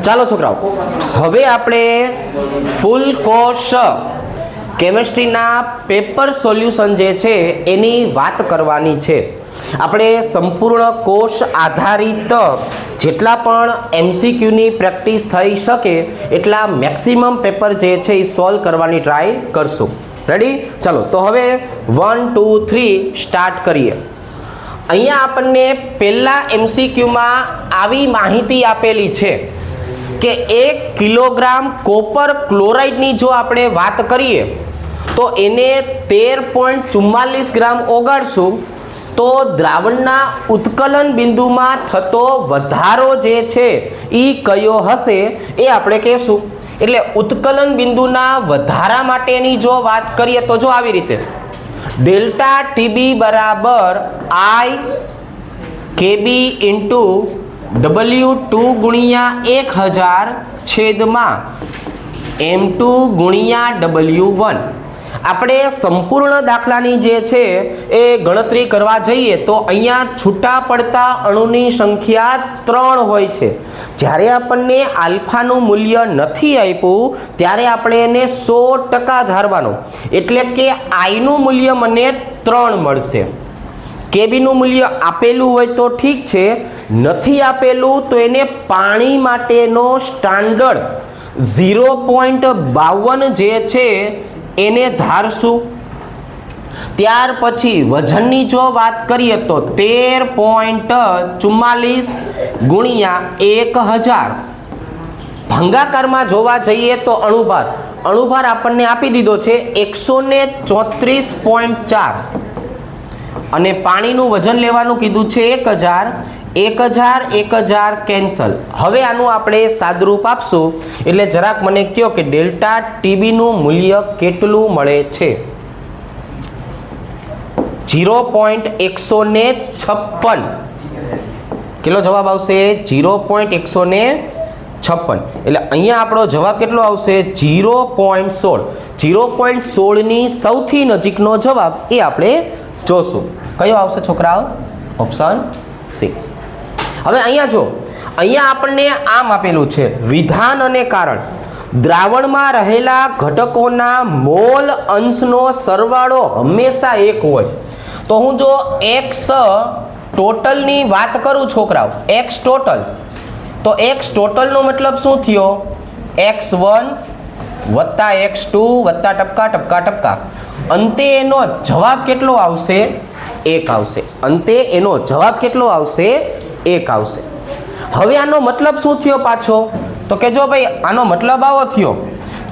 ચાલો છોકરાઓ, હવે આપણે ફૂલ કોર્સ કેમેસ્ટ્રીના પેપર સોલ્યુશન જે છે એની વાત કરવાની છે. આપણે સંપૂર્ણ કોર્સ આધારિત જેટલા પણ MCQની પ્રેક્ટિસ થઈ શકે એટલા મેક્સિમમ પેપર જે છે એ સોલ્વ કરવાની ટ્રાય કરશું. રેડી? ચાલો તો હવે 1 2 3 સ્ટાર્ટ કરીએ. અહીંયા આપણને પહેલા MCQમાં આવી માહિતી આપેલી છે કે 1 કિલોગ્રામ કોપર ક્લોરાઇડની જો આપણે વાત કરીએ તો એને 13.44 ગ્રામ ઓગાળશું તો દ્રાવણના ઉત્કલન બિંદુમાં થતો વધારો જે છે એ કયો હશે એ આપણે કહેશું. એટલે ઉત્કલન બિંદુના વધારા માટેની જો વાત કરીએ તો જો આવી રીતે ડેલ્ટા ટીબી બરાબર I KB ઇન્ટુ W2 ગુણ્યા 1000 છેદમાં M2 ગુણ્યા W1. આપણે સંપૂર્ણ દાખલાની જે છે એ ગણતરી કરવા જઈએ તો અહીંયા છૂટા પડતા અણુની સંખ્યા 3 હોય છે. જ્યારે આપણને આલ્ફાનું મૂલ્ય નથી આપ્યું ત્યારે આપણે એને 100% ધારવાનું, એટલે કે આઈનું મૂલ્ય મને 3 મળશે. કેબીનું મૂલ્ય આપેલું હોય તો ઠીક છે, નથી આપેલું તો એને પાણી માટેનો સ્ટાન્ડર્ડ 0.52 જે છે એને ધારશું. ત્યાર પછી વજનની જો વાત કરીએ તો 13.44 ગુણ્યા 1000. ભાગાકારમાં જોવા જઈએ તો અણુભાર આપણને આપી દીધો છે 134.4 અને પાણીનું વજન લેવાનું કીધું છે 1000 કેન્સલ. હવે આનું આપણે સાદરૂપ આપશું એટલે જરાક મને કહો કે ડેલ્ટા ટીબીનું મૂલ્ય કેટલું મળે છે? 0.156. કેટલો જવાબ આવશે? 0.156. એટલે અહીંયા આપણો જવાબ કેટલો આવશે? 0.16. 0.16ની સૌથી નજીકનો જવાબ એ આપણે જોશું. કયો આવશે છોકરાઓ? Option C. હવે અહીંયા જો, અહીંયા આપણને આમ આપેલું છે વિધાન અને કારણ. દ્રાવણમાં રહેલા ઘટકોના મોલ અંશનો સરવાળો હંમેશા 1 હોય. તો હું જો x ટોટલની વાત કરું છોકરાઓ, x ટોટલ, તો x ટોટલનો મતલબ શું થયો? x1 વત્તા x2 વત્તા ટપકા. અંતે એનો જવાબ કેટલો આવશે? 1 આવશે. અંતે એનો જવાબ કેટલો આવશે? 1 આવશે. હવે આનો મતલબ શું થયો પાછો? તો કે જો ભાઈ આનો મતલબ આવો થયો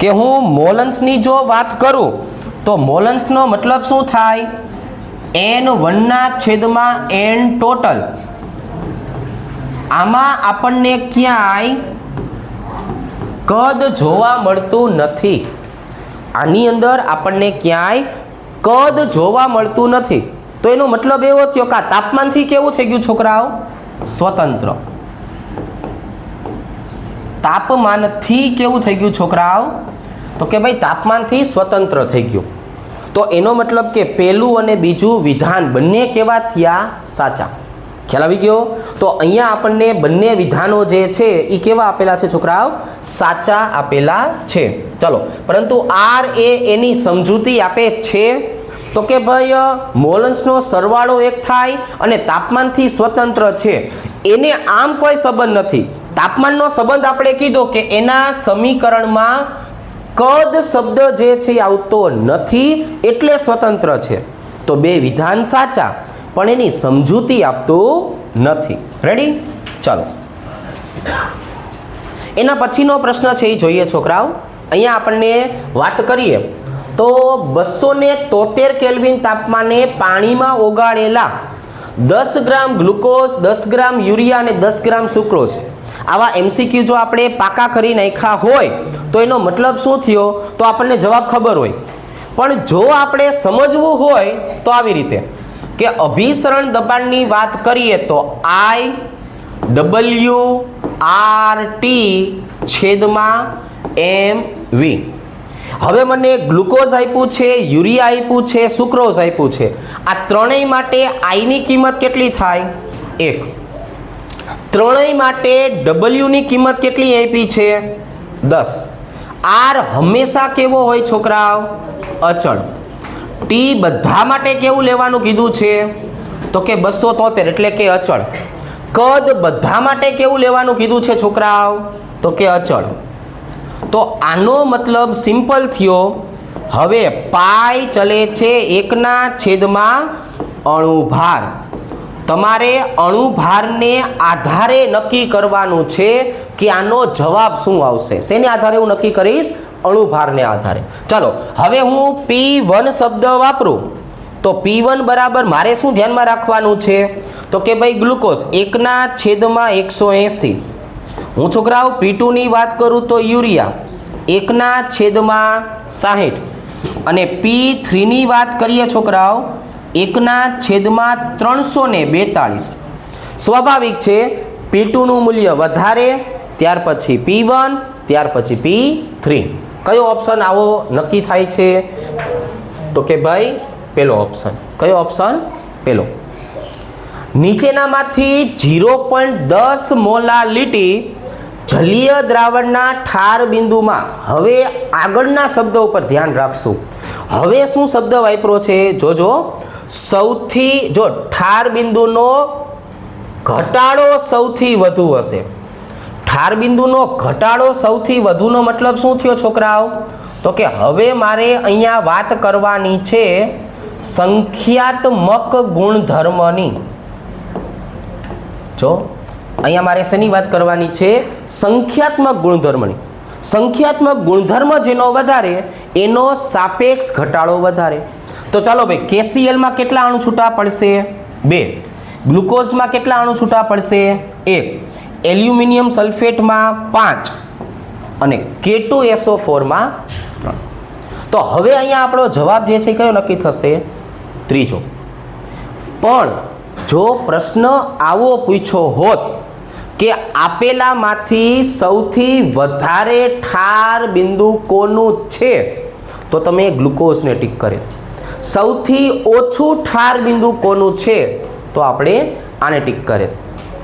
કે હું મોલન્સની જો વાત કરું તો મોલન્સનો મતલબ શું થાય? N1 ના છેદમાં N ટોટલ. આમાં આપણને ક્યાંય કદ જોવા મળતું નથી. આની અંદર આપણને ક્યાંય કદ જોવા મળતું નથી. તો એનો મતલબ એવો થયો કે આ તાપમાનથી કેવું થઈ ગયું છોકરાઓ? સ્વતંત્ર. તાપમાનથી કેવું થઈ ગયું છોકરાઓ? તો કે ભાઈ તાપમાનથી સ્વતંત્ર થઈ ગયું. તો એનો મતલબ કે પહેલું અને બીજું વિધાન બંને કેવા થયા? સાચા. ખ્યાલ આવી ગયો? તો અહીંયા આપણને બંને વિધાનો જે છે એ કેવા આપેલા છે છોકરાઓ? સાચા આપેલા છે. ચલો, પરંતુ R એ એની સમજૂતી આપે છે તો કે ભાઈ મોલન્સનો સરવાળો 1 થાય અને તાપમાનથી સ્વતંત્ર છે. એને આમ કોઈ સંબંધ નથી. તાપમાનનો સંબંધ આપણે કીધો કે એના સમીકરણમાં કદ શબ્દ જે છે એ આવતો નથી એટલે સ્વતંત્ર છે. તો બે વિધાન સાચા પણ એની સમજૂતી આપતું નથી. રેડી? ચાલો, એના પછીનો પ્રશ્ન છે એ જોઈએ છોકરાઓ. અહીંયા આપણને વાત કરીએ તો 273 કેલ્વિન તાપમાને પાણીમાં ઓગાળેલા 10 ગ્રામ ગ્લુકોઝ, 10 ગ્રામ યુરિયા અને 10 ગ્રામ સુક્રોઝ, આવા MCQ જો આપણે પાકા કરી નાખ્યા હોય તો એનો મતલબ શું થયો? તો આપણને જવાબ ખબર હોય. પણ જો આપણે સમજવું હોય તો આવી રીતે કે અભિસરણ દબાણની વાત કરીએ તો IWRT છેદમાં MV. હવે મને ગ્લુકોઝ આપ્યું છે, યુરિયા આપ્યું છે, સુક્રોઝ આપ્યું છે. આ ત્રણેય માટે આઈની કિંમત કેટલી થાય? 1. ત્રણેય માટે W ની કિંમત કેટલી આપી છે 10. R હંમેશા કેવો હોય છોકરાઓ અચળ. T બધા માટે કેવું લેવાનું કીધું છે તો કે 273 એટલે કે અચળ. કદ બધા માટે કેવું લેવાનું કીધું છે છોકરાઓ તો કે અચળ. તો આનો મતલબ સિમ્પલ થયો. હવે પાઈ ચલે છે 1/છેદમાં અણુભાર. તમારે અણુભારને આધારે નક્કી કરવાનું છે કે આનો જવાબ શું આવશે. શેને આધારે હું નક્કી કરીશ અણુભારને આધારે. ચાલો હવે હું P1 શબ્દ વાપરું તો P1 બરાબર મારે શું ધ્યાનમાં રાખવાનું છે તો કે ભાઈ ગ્લુકોઝ 1/180. હું છોકરાઓ P2 ની વાત કરું તો યુરિયા 1/60 અને P3 ની વાત કરીએ છોકરાઓ 1/342. સ્વાભાવિક છે P2 નું મૂલ્ય વધારે, ત્યાર પછી P1, ત્યાર પછી P3. કયો ઓપ્શન આવો નક્કી થાય છે તો કે ભાઈ પેલો ઓપ્શન. કયો ઓપ્શન પેલો. નીચેનામાંથી 0.10 મોલાલિટી જલીય દ્રાવણના ઠાર બિંદુમાં. હવે આગળના શબ્દો ઉપર ધ્યાન રાખશું. હવે શું શબ્દ વાપરો છે જોજો. સૌથી જો ઠાર બિંદુનો ઘટાડો સૌથી વધુ હશે. ઠાર બિંદુનો ઘટાડો સૌથી વધુનો મતલબ શું થયો છોકરાઓ તો કે હવે મારે અહીંયા વાત કરવાની છે સંખ્યાત્મક ગુણધર્મની. જો અહીંયા મારે શેની વાત કરવાની છે સંખ્યાત્મક ગુણધર્મની. સંખ્યાત્મક ગુણધર્મ જેનો વધારે એનો સાપેક્ષ ઘટાડો વધારે. તો ચાલો ભાઈ KCl માં કેટલા અણુ છૂટા પડશે 2. ગ્લુકોઝમાં કેટલા અણુ છૂટા પડશે 1. એલ્યુમિનિયમ સલ્ફેટમાં 5 અને K2SO4 માં 3. તો હવે અહીંયા આપણો જવાબ જે છે કયો નક્કી થશે ત્રીજો. પણ જો પ્રશ્ન આવો પૂછ્યો હોત કે આપેલામાંથી સૌથી વધારે ઠાર બિંદુ કોનું છે તો તમે ગ્લુકોઝને ટીક કરે. સૌથી ઓછું ઠાર બિંદુ કોનું છે તો આપણે આને ટીક કરે.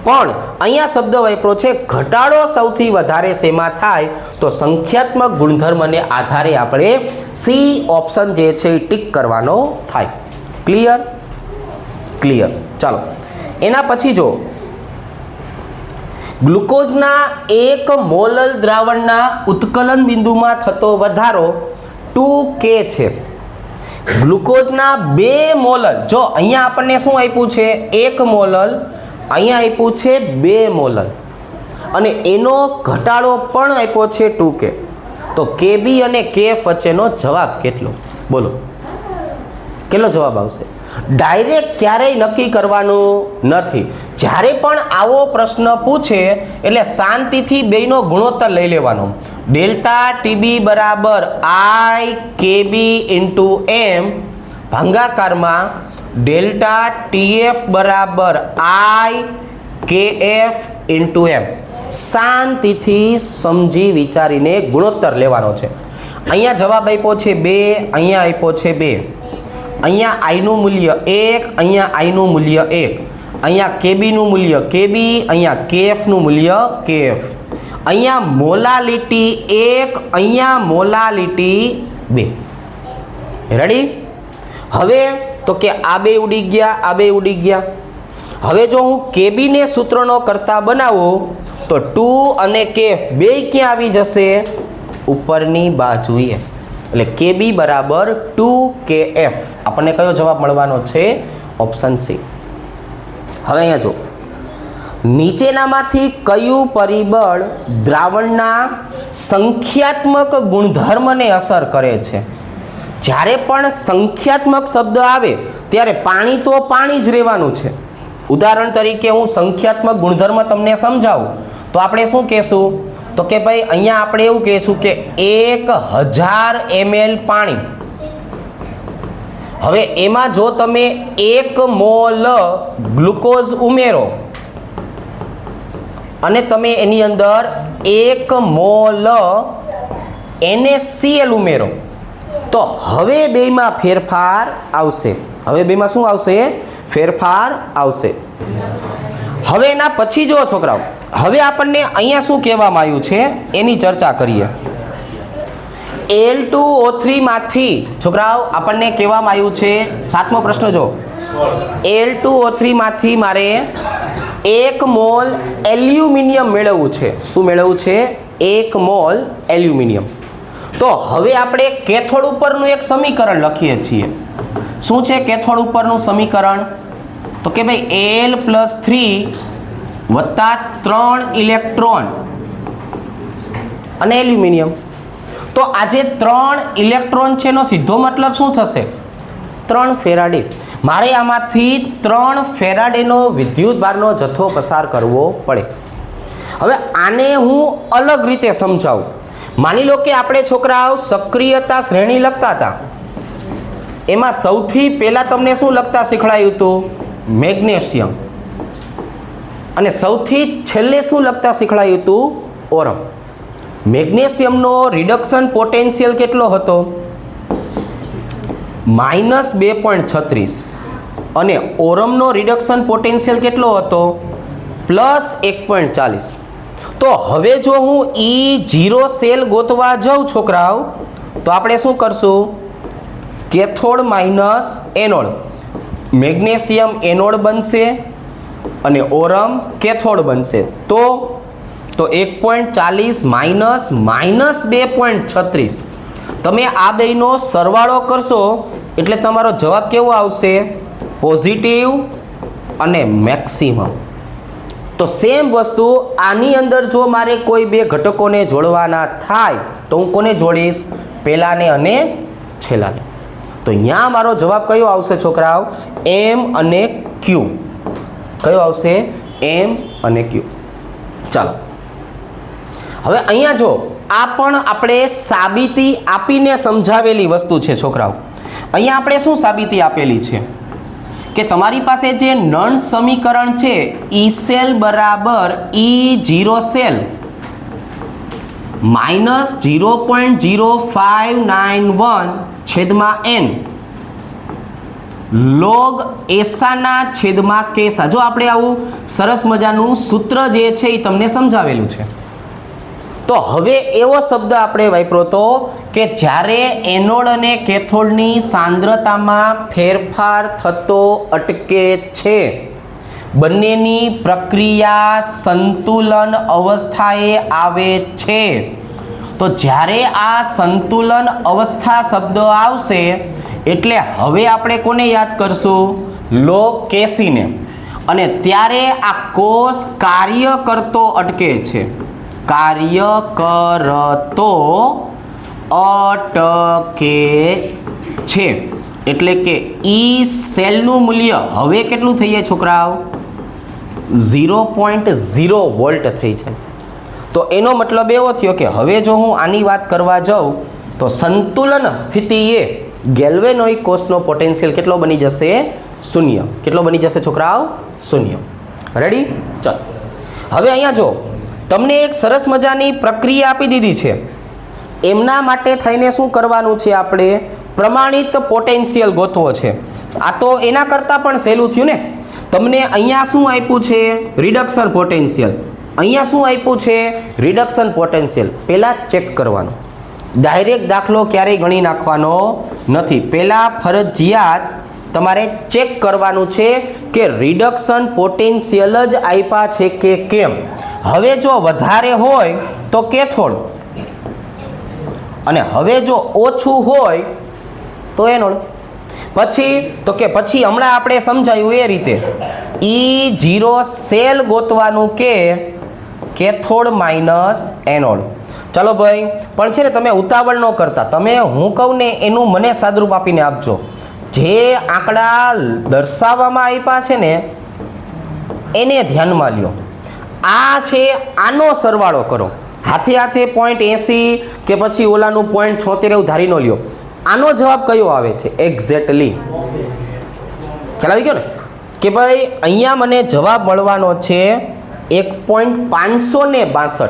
પણ અહીંયા શબ્દ વાપરો છે ઘટાડો સૌથી વધારે શેમાં થાય તો સંખ્યાત્મક ગુણધર્મને આધારે આપણે સી ઓપ્શન જે છે એ ટીક કરવાનો થાય. Clear clear. ચાલો એના પછી જો ગ્લુકોઝના 1 મોલલ દ્રાવણના ઉત્કલન બિંદુમાં થતો વધારો 2K છે. ગ્લુકોઝના 2 મોલલ જો અહીંયા આપણને શું આપ્યું છે 1 મોલલ, અહીંયા આપ્યું છે 2 મોલલ અને એનો ઘટાડો પણ આપ્યો છે 2K. તો KB અને KF વચ્ચેનો જવાબ કેટલો બોલો કેટલો જવાબ આવશે. ડાયરેક્ટ ક્યારેય નક્કી કરવાનું નથી. જ્યારે પણ આવો પ્રશ્ન પૂછે એટલે શાંતિથી બેયનો ગુણોત્તર લઈ લેવાનો. ડેલ્ટા TB બરાબર IKB × M ભાગાકારમાં ડેલ્ટા TF બરાબર IKF × M. શાંતિથી સમજી વિચારીને ગુણોત્તર લેવાનો છે. અહીંયા જવાબ આપ્યો છે 2, અહીંયા આપ્યો છે 2. અહીંયા I નું મૂલ્ય 1, અહીંયા I નું મૂલ્ય 1, અહીંયા KB નું મૂલ્ય KB, અહીંયા KF નું મૂલ્ય KF. અહીંયા મોલાલિટી 1, અહીંયા મોલાલિટી 2. રેડી. હવે તો કે આ બે ઉડી ગયા, આ બે ઉડી ગયા. હવે જો હું KB ને સૂત્રનો કરતા બનાવું તો 2 અને KF બે ક્યાં આવી જશે ઉપરની બાજુએ. એટલે KB બરાબર 2KF. આપણને કયો જવાબ મળવાનો છે ઓપ્શન સી. હવે અહીંયા જો નીચેનામાંથી કયું પરિબળ દ્રાવણના સંખ્યાત્મક ગુણધર્મને અસર કરે છે. જ્યારે પણ સંખ્યાત્મક શબ્દ આવે ત્યારે પાણી તો પાણી જ રહેવાનું છે. ઉદાહરણ તરીકે હું સંખ્યાત્મક ગુણધર્મ તમને સમજાવું તો આપણે શું કહેશું તો કે ભાઈ અહીંયા આપણે એવું કહેશું કે 1000 ml પાણી. હવે એમાં જો તમે 1 મોલ ગ્લુકોઝ ઉમેરો અને તમે એની અંદર 1 મોલ NaCl ઉમેરો તો હવે બેમાં ફેરફાર આવશે. હવે બેમાં શું આવશે ફેરફાર આવશે. હવે એના પછી જો છોકરાઓ, હવે આપણને અહીંયા શું કહેવામાં આવ્યું છે એની ચર્ચા કરીએ. Al2O3 માંથી છોકરાઓ આપણને કહેવામાં આવ્યું છે, 7મો પ્રશ્ન જો, Al2O3 માંથી મારે 1 મોલ એલ્યુમિનિયમ મેળવવું છે. શું મેળવવું છે? 1 મોલ એલ્યુમિનિયમ. તો હવે આપણે કેથોડ ઉપરનું એક સમીકરણ લખીએ છીએ. શું છે કેથોડ ઉપરનું સમીકરણ? તો કે ભાઈ Al+3 વત્તા 3 ઇલેક્ટ્રોન અને એલ્યુમિનિયમ. તો આજે 3 ઇલેક્ટ્રોન છે એનો સીધો મતલબ શું થશે? 3 ફેરાડે. મારે આમાંથી 3 ફેરાડેનો વિદ્યુતભારનો જથ્થો પસાર કરવો પડે. હવે આને હું અલગ રીતે સમજાવું. માની લો કે આપણે છોકરાઓ સક્રિયતા શ્રેણી લખતા હતા, એમાં સૌથી પહેલાં તમને શું લખતા શીખવાડ્યું હતું? મેગ્નેશિયમ. અને સૌથી છેલ્લે શું લખતા શીખવાડ્યું હતું? ઓરમ. મેગ્નેશિયમનો રિડક્શન પોટેન્શિયલ કેટલો હતો? -2.36. અને ઓરમનો રિડક્શન પોટેન્શિયલ કેટલો હતો? +1.40. તો હવે જો હું E0 સેલ ગોતવા જાઉં છોકરાઓ, તો આપણે શું કરશું? Cathode minus anode. Magnesium anode બનશે અને ઓરમ કેથોડ બનશે. તો 1.40 -2.36. તમે આ બેનો સરવાળો કરશો એટલે તમારો જવાબ કેવો આવશે? પોઝિટિવ અને મેક્સિમમ. તો સેમ વસ્તુ આની અંદર જો મારે કોઈ બે ઘટકોને જોડવાના થાય તો હું કોને જોડીશ? પહેલાને અને છેલ્લાને. તો અહીંયા મારો જવાબ કયો આવશે છોકરાઓ? M અને Q. કયો આવશે? M અને Q. ચાલો હવે અહીંયા જો આ પણ આપણે સાબિતી આપીને સમજાવેલી વસ્તુ છે છોકરાઓ. અહીંયા આપણે શું સાબિતી આપેલી છે કે તમારી પાસે જે નળ સમીકરણ છે E સેલ બરાબર E0 સેલ -0.0591 છેદમાં n log એસાના છેદમાં કેસા. જો આપણે આવું સરસ મજાનું સૂત્ર જે છે એ તમને સમજાવેલું છે. તો હવે એવો શબ્દ આપણે વાપરો તો કે જ્યારે એનોડ અને કેથોડની સાંદ્રતામાં ફેરફાર થતો અટકે છે, બંનેની પ્રક્રિયા સંતુલન અવસ્થાએ આવે છે. તો જ્યારે આ સંતુલન અવસ્થા શબ્દ આવશે એટલે હવે આપણે કોને યાદ કરશું? લોગ કેસીને. અને ત્યારે આ કોષ કાર્ય કરતો અટકે છે. કાર્ય કરતો અટકે છે એટલે કે ઈ સેલનું મૂલ્ય હવે કેટલું થઈ જાય છોકરાઓ? 0.0 વોલ્ટ થઈ જાય. તો એનો મતલબ એવો થયો કે હવે જો હું આની વાત કરવા જાઉં તો સંતુલન સ્થિતિએ ગેલ્વેનોઇક કોષનો પોટેન્શિયલ કેટલો બની જશે? 0. કેટલો બની જશે છોકરાઓ? 0. રેડી? ચાલો હવે અહીંયા જો તમને એક સરસ મજાની પ્રક્રિયા આપી દીધી છે. એમના માટે થઈને શું કરવાનું છે? આપણે પ્રમાણિત પોટેન્શિયલ ગોતવો છે. આ તો એના કરતાં પણ સહેલું થયું ને. તમને અહીંયા શું આપ્યું છે? Reduction potential. અહીંયા શું આપ્યું છે? Reduction potential. પહેલાં ચેક કરવાનું. ડાયરેક્ટ દાખલો ક્યારેય ગણી નાખવાનો નથી. પહેલાં ફરજિયાત તમારે ચેક કરવાનું છે કે રિડક્શન પોટેન્શિયલ જ આપ્યા છે કે કેમ. હવે જો વધારે હોય તો કેથોડ અને હવે જો ઓછું હોય તો એનોડ. પછી હમણાં આપણે સમજાયું એ રીતે E0 સેલ ગોતવાનું કે કેથોડ માઇનસ એનોડ. ચાલો ભાઈ, પણ છે ને તમે ઉતાવળ ન કરતા. તમે હું કહું ને એનું મને સાદરૂપ આપીને આપજો. જે આંકડા દર્શાવવામાં આપ્યા છે ને એને ધ્યાનમાં લ્યો. આ છે આનો સરવાળો કરો. હાથે હાથે 0.80 કે પછી ઓલાનું 0.76 એવું ધારી નો લ્યો. આનો જવાબ કયો આવે છે? એક્ઝેક્ટલી ખ્યાલ આવી ગયો ને કે ભાઈ અહીંયા મને જવાબ મળવાનો છે 1.562.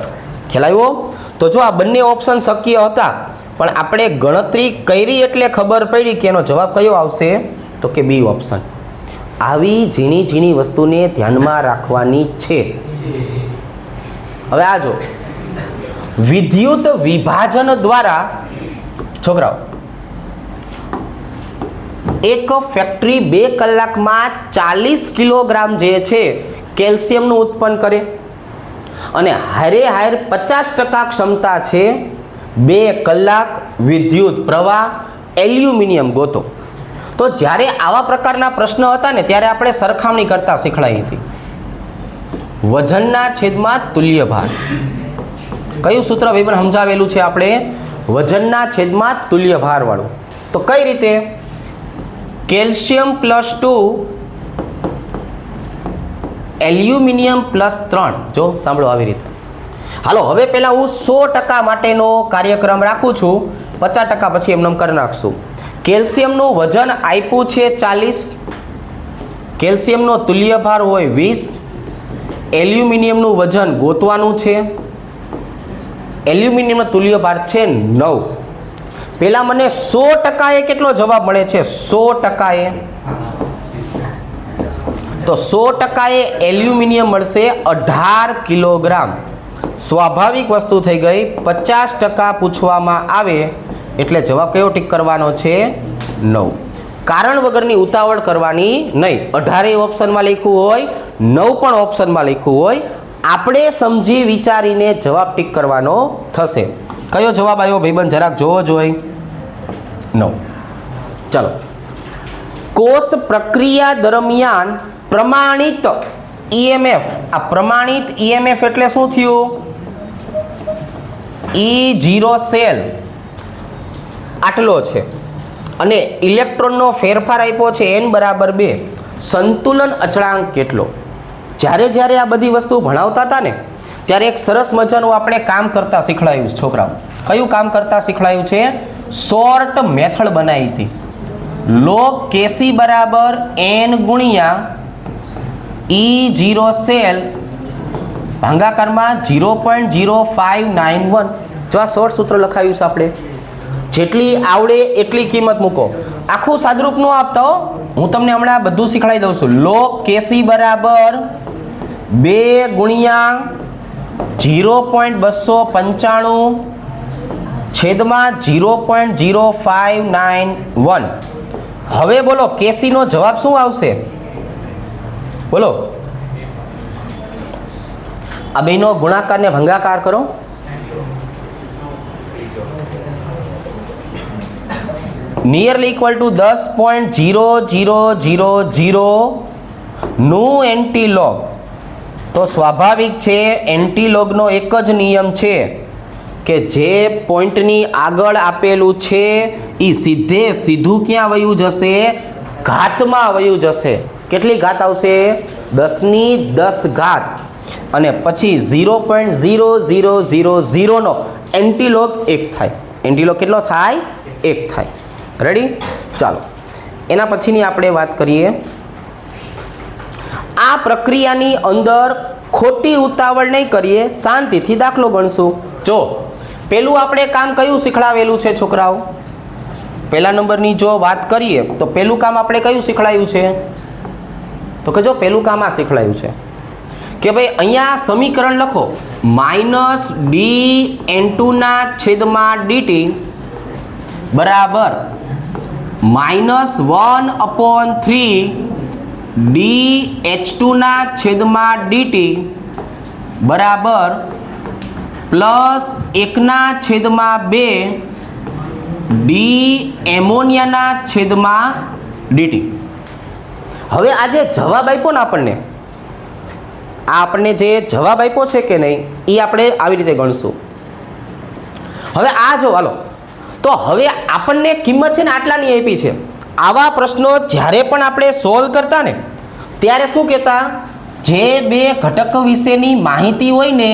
ખ્યાલ આવ્યો? તો જો આ બંને ઓપ્શન શક્ય હતા પણ આપણે ગણતરી કરી એટલે ખબર પડી કે એનો જવાબ કયો આવશે? તો કે બી ઓપ્શન. આવી ઝીણી ઝીણી વસ્તુને ધ્યાનમાં રાખવાની છે. હવે આ જો વિદ્યુત વિભાજન દ્વારા છોકરાઓ એક ફેક્ટરી 2 કલાકમાં 40 કિલોગ્રામ જે છે કેલ્શિયમનું ઉત્પન્ન કરે અને હારે હાર 50% ક્ષમતા છે 2 કલાક વિદ્યુત પ્રવાહ એલ્યુમિનિયમ ગોતો. તો જ્યારે આવા પ્રકારના પ્રશ્નો હતા ને ત્યારે આપણે સરખામણી કરતા શીખવાડી હતી. વજનના છેદમાં તુલ્ય ભાર. કયું સૂત્ર ભાઈ સમજાવેલું છે આપણે? વજનના છેદમાં તુલ્ય ભાર વાળું. તો કઈ રીતે? Calcium +2 aluminium +3. જો સાંભળો આવી રીતે. હાલો હવે પહેલા હું 100% માટેનો કાર્યક્રમ રાખું છું, 50% પછી એમને કરી નાખશું. કેલ્શિયમનું વજન આપ્યું છે 40, કેલ્શિયમનો તુલ્ય ભાર હોય 20, એલ્યુમિનિયમનું વજન ગોતવાનું છે. એલ્યુમિનિયમનો તુલ્ય ભાર છે 9. પેલા મને 100% કેટલો જવાબ મળે છે? 100%. તો 100% એલ્યુમિનિયમ મળશે 18 કિલોગ્રામ. સ્વાભાવિક વસ્તુ થઈ ગઈ. 50% પૂછવામાં આવે એટલે જવાબ કયો ટીક કરવાનો છે? 9. કારણ વગરની ઉતાવળ કરવાની નહીં. 18 ઓપ્શનમાં લખ્યું હોય, 9 પણ ઓપ્શનમાં લખ્યું હોય, આપણે સમજી વિચારીને જવાબ ટીક કરવાનો થશે. કયો જવાબ આવ્યો ભાઈબંધ? જરાક જોવો જોઈએ. 9. ચાલો. કોષ પ્રક્રિયા દરમિયાન પ્રમાણિત ઈએમએફ. આ પ્રમાણિત ઈએમએફ એટલે શું થયું? E0 સેલ આટલો છે અને ઇલેક્ટ્રોનનો ફેરફાર આપ્યો છે n = 2. સંતુલન અચળાંક કેટલો? જ્યારે જ્યારે આ બધી વસ્તુ ભણાવતા હતા ને ત્યારે એક સરસ મજાનું આપણે કામ કરતા શીખવાડ્યું છે છોકરાઓ. કયું કામ કરતા શીખવાડ્યું છે? શોર્ટ મેથડ બનાવી હતી. log Kc = n ગુણ્યા E0 સેલ ભાગાકારમાં 0.0591. જો આ શોર્ટ સૂત્ર લખાયું છે આપણે. જેટલી આવડે એટલી કિંમત મૂકો. આખું સાદરૂપ નો આપતા હો, હું તમને હમણાં બધું શીખવાડી દઉં છું. log Kc = 2 ગુણ્યા 0.295 છેદમાં 0.0591. હવે બોલો Kc નો જવાબ શું આવશે? બોલો. આ બેનો ગુણાકાર ને ભંગાકાર કરો. નિયરલી ઇક્વલ ટુ 10.0000 નું એન્ટીલોગ. તો સ્વાભાવિક છે એન્ટીલોગનો એક જ નિયમ છે કે જે પોઈન્ટની આગળ આપેલું છે એ સીધું ક્યાં વયું જશે? ઘાતમાં વયું જશે. કેટલી ઘાત આવશે? 10⁻10 અને પછી 0.0000 નો એન્ટીલોગ 1 થાય. એન્ટીલોગ કેટલો થાય? 1 થાય. રેડી? ચાલો એના પછીની આપણે વાત કરીએ. આ પ્રક્રિયાની અંદર ખોટી ઉતાવળ નહીં કરીએ, શાંતિથી દાખલો ગણશું. જો પેલું આપણે કામ કયું શીખડાવેલું છે છોકરાઓ? પહેલા નંબરની જો વાત કરીએ તો પેલું કામ આપણે કયું શીખડાયું છે? તો કે જો પેલું કામ આ શીખડાયું છે કે ભાઈ અહીંયા સમીકરણ લખો -dN2/dt બરાબર -1/3 dH2/dt બરાબર +1/2 d એમોનિયાના/dt. હવે આ જે જવાબ આપ્યો ને આપણને જે જવાબ આપ્યો છે કે નહીં એ આપણે આવી રીતે ગણશું. હવે આ જો હાલો, તો હવે આપણને કિંમત છે ને આટલાની આપી છે. આવા પ્રશ્નો જ્યારે પણ આપણે સોલ્વ કરતા ને ત્યારે શું કહેતા? જે બે ઘટક વિશેની માહિતી હોય ને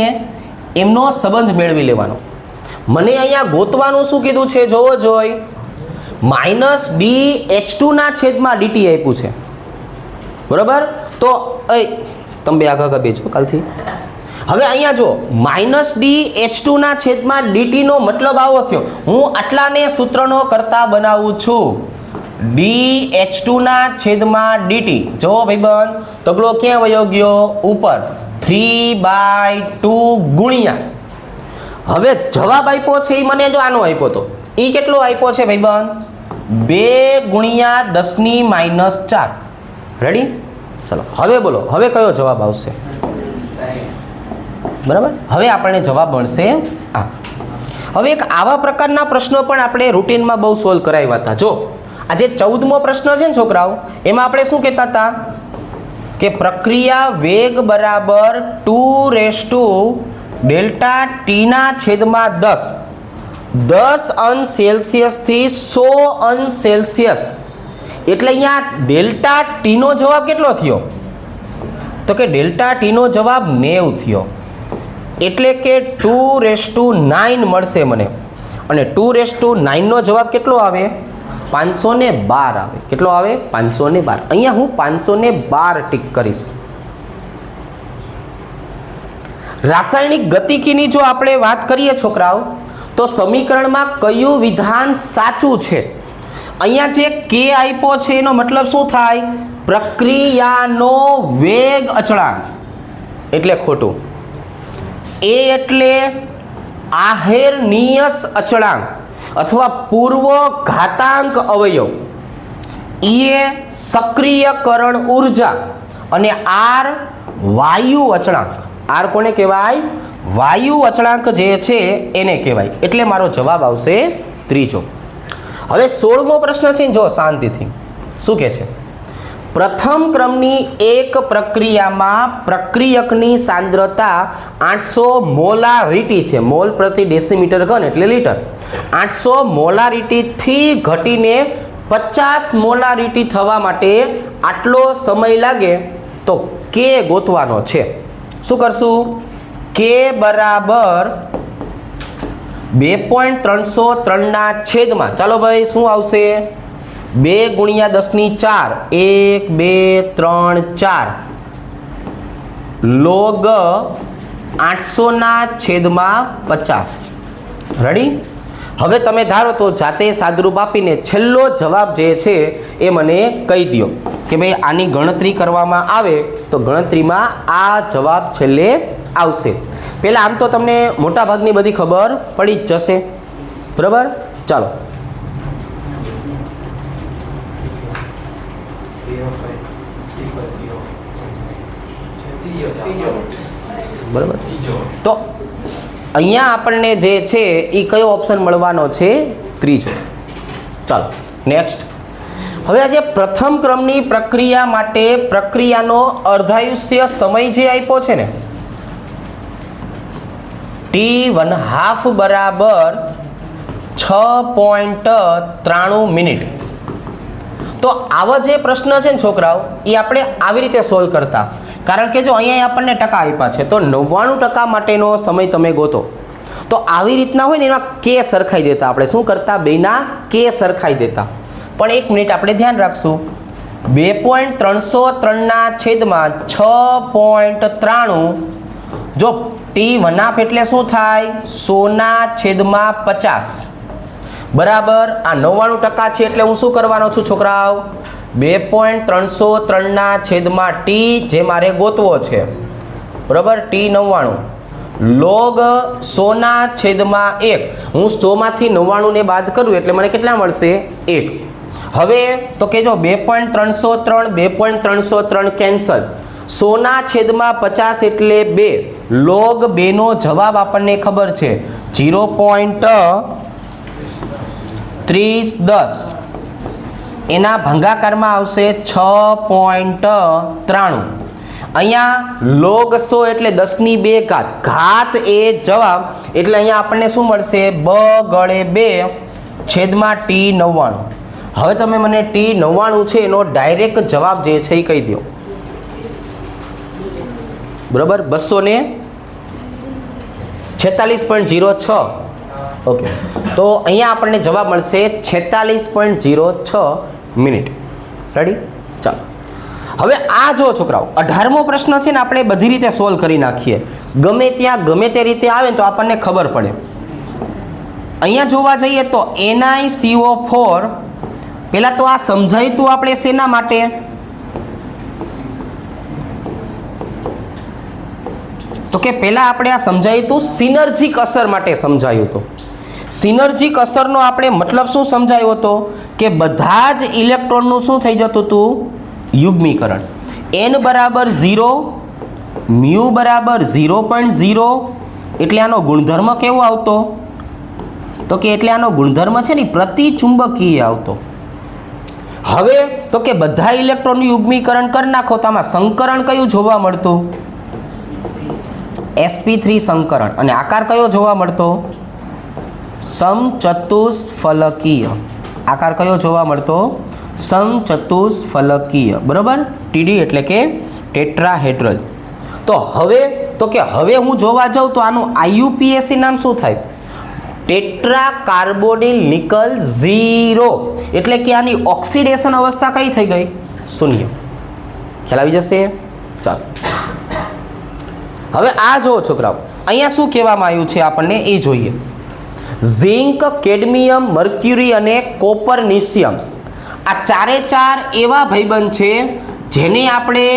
એમનો સંબંધ મેળવી લેવાનો. મને અહીંયા ગોતવાનું શું કીધું છે જોવો જોઈ. -dH2/dt આપ્યું છે બરાબર. તો તમે બે આગળ બેજો કાલથી. હવે અહીંયા જો -dH2/dt નો મતલબ આવો થયો, હું આટલાને સૂત્રનો કરતા બનાવું છું. DH2 ના છેદમાં DT. જો ભાઈબંધ તગડો ક્યાં વયો ગયો? ઉપર. 3/2 ગુણ્યા. હવે જવાબ આપ્યો છે એ મને જો આનો આપ્યો તો એ કેટલો આપ્યો છે ભાઈબંધ? 2 ગુણ્યા 10⁻4. રેડી? ચલો હવે બોલો, હવે કયો જવાબ આવશે? બરાબર, હવે આપણને જવાબ મળશે આ. હવે એક આવા પ્રકારના પ્રશ્નો પણ આપણે રૂટીનમાં બહુ સોલ્વ કરાવ્યા હતા. જો આ જે 14મો પ્રશ્ન છે ને છોકરાઓ, એમાં આપણે શું કહેતા હતા કે પ્રક્રિયા વેગ બરાબર 2∆T ના છેદમાં 10 અંશ સેલ્સિયસ થી 100 અંશ સેલ્સિયસ. એટલે અહીંયા ∆T નો જવાબ કેટલો થયો? તો કે ∆T નો જવાબ 90 થયો. એટલે કે 2⁹ મળશે મને. અને 2⁹ નો જવાબ કેટલો આવે? 512 આવે. કેટલો આવે? 512. અહીંયા હું 512 ટીક કરીશ. રાસાયણિક ગતિકીની જો આપણે વાત કરીએ છોકરાઓ, તો સમીકરણમાં કયું વિધાન સાચું છે? અહીંયા જે કે આપ્યો છે એનો મતલબ શું થાય? પ્રક્રિયાનો વેગ અચળાંક. એટલે ખોટું. એ એટલે આહેરનીય અચળાંક અથવા પૂર્વ ઘાતાંક અવયવ. એ સક્રિયકરણ ઉર્જા. અને આર વાયુ અચળાંક. આર કોને કહેવાય? વાયુ અચળાંક જે છે એને કહેવાય. એટલે મારો જવાબ આવશે ત્રીજો. હવે 16મો પ્રશ્ન છે, જો શાંતિથી શું કહે છે? પ્રથમ ક્રમની એક પ્રક્રિયામાં પ્રક્રિયકની સાંદ્રતા 800 મોલારિટી છે. મોલ પ્રતિ ડેસીમીટર ઘન એટલે લીટર. 800 મોલારિટીથી ઘટીને 50 મોલારિટી થવા માટે આટલો સમય લાગે તો કે ગોતવાનો છે. શું કરશું? કે બરાબર 2.303 ના છેદમાં, ચાલો ભાઈ શું આવશે? 2 ગુણ્યા 10⁴. 1 2 3 4 log 800 ના છેદમાં 50. રેડી? હવે તમે ધારો તો જાતે સાદરૂપ આપીને છેલ્લો જવાબ જે છે એ મને કહી દો કે ભાઈ આની ગણતરી કરવામાં આવે તો ગણતરીમાં આ જવાબ છેલ્લે આવશે. પહેલાં આમ તો તમને મોટા ભાગની બધી ખબર પડી જ જશે. બરાબર? ચાલો બરાબર. તો અહીંયા આપણને જે છે એ કયો ઓપ્શન મળવાનો છે? ત્રીજો. ચાલો નેક્સ્ટ. હવે આ જે પ્રથમ ક્રમની પ્રક્રિયા માટે પ્રક્રિયાનો અર્ધાયુષ્ય સમય જે આપ્યો છે ને, T½ બરાબર 6.93 મિનિટ. તો આવા જે પ્રશ્ન છે ને છોકરાઓ, એ આપણે આવી રીતે સોલ્વ કરતા. કારણ કે જો અહીંયા આપણને ટકા આપ્યા છે તો 99% માટેનો સમય તમે ગોતો. તો આવી રીતના હોય ને એમાં કે સરખાઈ દેતા. આપણે શું કરતા? બેના કે સરખાઈ દેતા. પણ એક મિનિટ આપણે ધ્યાન રાખશું. 2.303 ના છેદમાં 6.93. જો T½ એટલે શું થાય? 100 ના છેદમાં 50 બરાબર આ 99% છે. એટલે હું શું કરવાનો છું છોકરાઓ? 2.303 ના છેદમાં T જે મારે ગોતવો છે, બરાબર, T99 log 100 ના છેદમાં 1. હું 100 માંથી 99 ને બાદ કરું એટલે મને કેટલા મળશે? 1. હવે તો કેજો 2.303 2.303 કેન્સલ. 100 ના છેદમાં 50 એટલે 2. log 2 નો જવાબ આપણને ખબર છે 0.3010. એના ભંગાકારમાં આવશે 6.93. અહીંયા log 100 એટલે 10⁵ ઘાત એ જવાબ. એટલે અહીંયા આપણને શું મળશે? b/2 છેદમાં T99. હવે તમે મને T99 છે એનો ડાયરેક્ટ જવાબ જે છે એ કહી દો. બરાબર, 246.06. ઓકે, તો અહીંયા આપણને જવાબ મળશે 46.06 મિનિટ. રેડી? ચાલો હવે આ જો છોકરાઓ 18મો પ્રશ્ન છે ને, આપણે બધી રીતે સોલ્વ કરી નાખીએ. ગમે ત્યાં ગમે તે રીતે આવે તો આપણને ખબર પડે. અહીંયા જોવા જઈએ તો NiCO4 પહેલા તો આ સમજાયું તું આપણે શેના માટે? તો કે પહેલા આપણે આ સમજાયું તું સિનર્જિક અસર માટે સમજાયું હતું. સિનર્જિક અસરનો આપણે મતલબ શું સમજાયો હતો કે બધા જ ઇલેક્ટ્રોનનું શું થઈ જતું હતું? યુગ્મીકરણ. n બરાબર 0, મ્યુ બરાબર 0.0, એટલે આનો ગુણધર્મ કેવો આવતો? તો કે એટલે આનો ગુણધર્મ છે ને પ્રતિચુંબકીય આવતો. હવે તો કે બધા ઇલેક્ટ્રોનનું યુગ્મીકરણ કરી નાખો તો આમાં સંકરણ કયું જોવા મળતું? sp3 સંકરણ. અને આકાર કયો જોવા મળતો? સમચતુષ્ફલકીય. આકાર કયો જોવા મળતો? સમચતુષ્ફલકીય. બરાબર? TD એટલે કે ટેટ્રાહેડ્રલ. તો કે હવે હું જોવા જાઉં તો આનું IUPAC નામ શું થાય? Tetra carbonyl nickel 0. એટલે કે આની ઓક્સિડેશન અવસ્થા કઈ થઈ ગઈ? શૂન્ય. ખ્યાલ આવી જશે? ચાલો હવે આ જુઓ છોકરાઓ, અહીંયા શું કહેવામાં આવ્યું છે આપણને એ જોઈએ. ઝિંક, કેડમિયમ, મર્ક્યુરી અને કોપરનિશિયમ આ ચારે ચાર એવા ભાઈબંધ છે જેને આપણે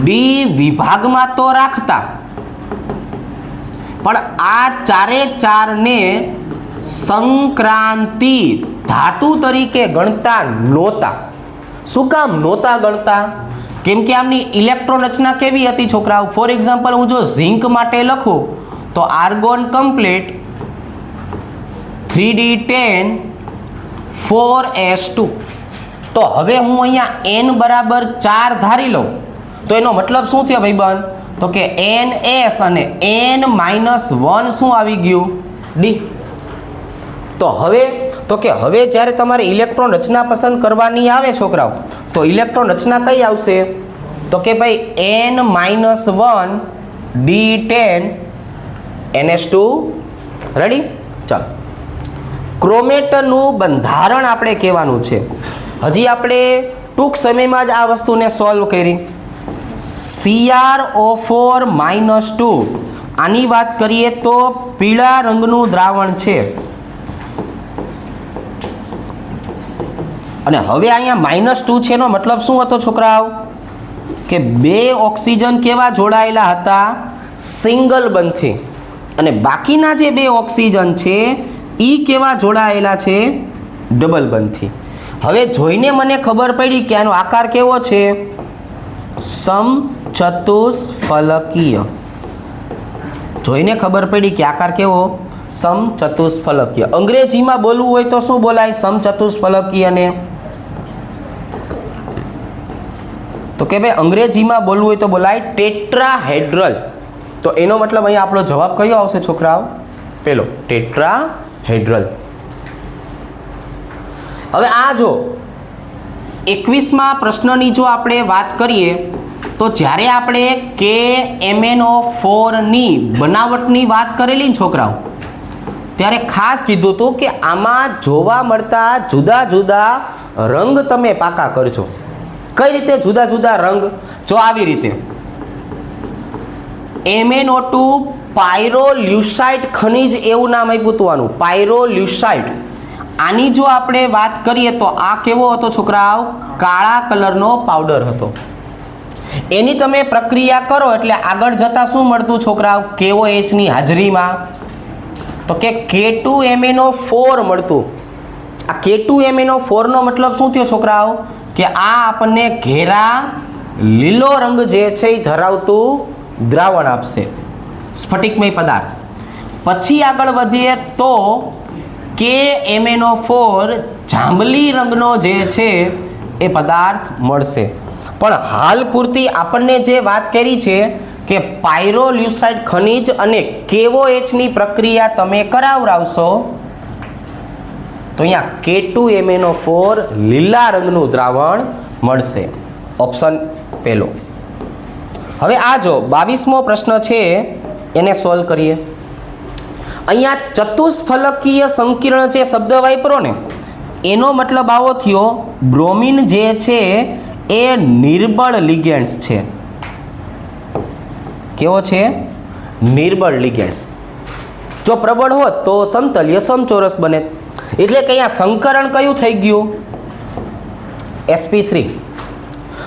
ડી વિભાગમાં તો રાખતા, પણ આ ચારે ચારને સંક્રાંતિ ધાતુ તરીકે ગણતા નહોતા. શું કામ નહોતા ગણતા? કેમ કે આમની ઇલેક્ટ્રોન રચના કેવી હતી છોકરાઓ? ફોર એક્ઝામ્પલ હું જો ઝિંક માટે લખું તો આર્ગોન કમ્પ્લીટ 3d10 4s2. તો હવે હું અહીંયા n બરાબર 4 ધારી લઉં તો એનો મતલબ શું થયો ભાઈબંધ? તો કે ns અને n-1 શું આવી ગયું? d. તો હવે જ્યારે તમારે ઇલેક્ટ્રોન રચના પસંદ કરવાની આવે છોકરાઓ તો ઇલેક્ટ્રોન રચના કઈ આવશે? તો કે ભાઈ n-1 d10 ns2. રેડી? ચાલો ક્રોમેટનું બંધારણ આપણે કહેવાનું છે. હજી આપણે ટૂંક સમયમાં જ આ વસ્તુને સોલ્વ કરી. CrO4-2 આની વાત કરીએ તો પીળા રંગનું દ્રાવણ છે. અને હવે અહીંયા -2 છે એનો મતલબ શું હતો છોકરાઓ? કે બે ઓક્સિજન કેવા જોડાયેલા હતા? સિંગલ બંધથી. અને બાકીના જે બે ઓક્સિજન છે એ કેવા જોડાયેલા છે? ડબલ બંધથી. હવે જોઈને મને ખબર પડી કે આનો આકાર કેવો છે? સમચતુષ્ફલકીય. જોઈને ખબર પડી કે આકાર કેવો? સમચતુષ્ફલકીય. અંગ્રેજીમાં બોલવું હોય તો શું બોલાય સમચતુષ્ફલકીયને? તો કે ભાઈ અંગ્રેજીમાં બોલવું હોય તો બોલાય ટેટ્રાહેડ્રલ. તો એનો મતલબ અહીંયા આપણો જવાબ કયો આવશે છોકરાઓ? પેલો ટેટ્રાહેડ્રલ. હવે આ જો 21મા પ્રશ્નની જો આપણે વાત કરીએ તો જ્યારે આપણે KMnO4 ની બનાવટની વાત કરેલી ને છોકરાઓ ત્યારે ખાસ કીધું હતું કે આમાં જોવા મળતા જુદા જુદા રંગ તમે પાકા કરજો. કઈ રીતે જુદા જુદા રંગ? જો આવી રીતે MnO2 પાયરોલ્યુસાઇડ ખનિજ એવું નામ આપ્યું હતું આનું, પાયરોલ્યુસાઇડ. આની જો આપણે વાત કરીએ તો આ કેવો હતો છોકરાઓ? કાળા કલરનો પાવડર હતો. એની તમે પ્રક્રિયા કરો એટલે આગળ જતા શું મળતું છોકરાઓ? KOH ની હાજરીમાં તો કે K2MnO4 મળતું. આ K2MnO4 નો મતલબ શું થયો છોકરાઓ? કે આ આપણને ઘેરા લીલો રંગ જે છે એ ધરાવતું દ્રાવણ આપશે, સ્ફટિકમય પદાર્થ. પછી આગળ વધીએ તો KMnO4 જાંબલી રંગનો જે છે એ પદાર્થ મળશે. પણ હાલ પૂરતી આપણને જે વાત કરી છે કે પાયરોલ્યુસાઇડ ખનિજ અને KOH ની પ્રક્રિયા તમે કરાવરાવશો તો અહીંયા K2MnO4 લીલા રંગનું દ્રાવણ મળશે. ઓપ્શન પહેલો. હવે આ જો 22મો પ્રશ્ન છે એને સોલ્વ કરીએ. અહીંયા ચતુષ્ફલકીય સંકીર્ણ જે શબ્દ વાપરો ને એનો મતલબ આવો થયો બ્રોમિન જે છે એ નિર્બળ લિગેન્ડ્સ છે. કેવો છે? નિર્બળ લિગેન્ડ્સ. જો પ્રબળ હોત તો સમતલીય સમચોરસ બને. એટલે કે અહીંયા સંકરણ કયું થઈ ગયું? sp3.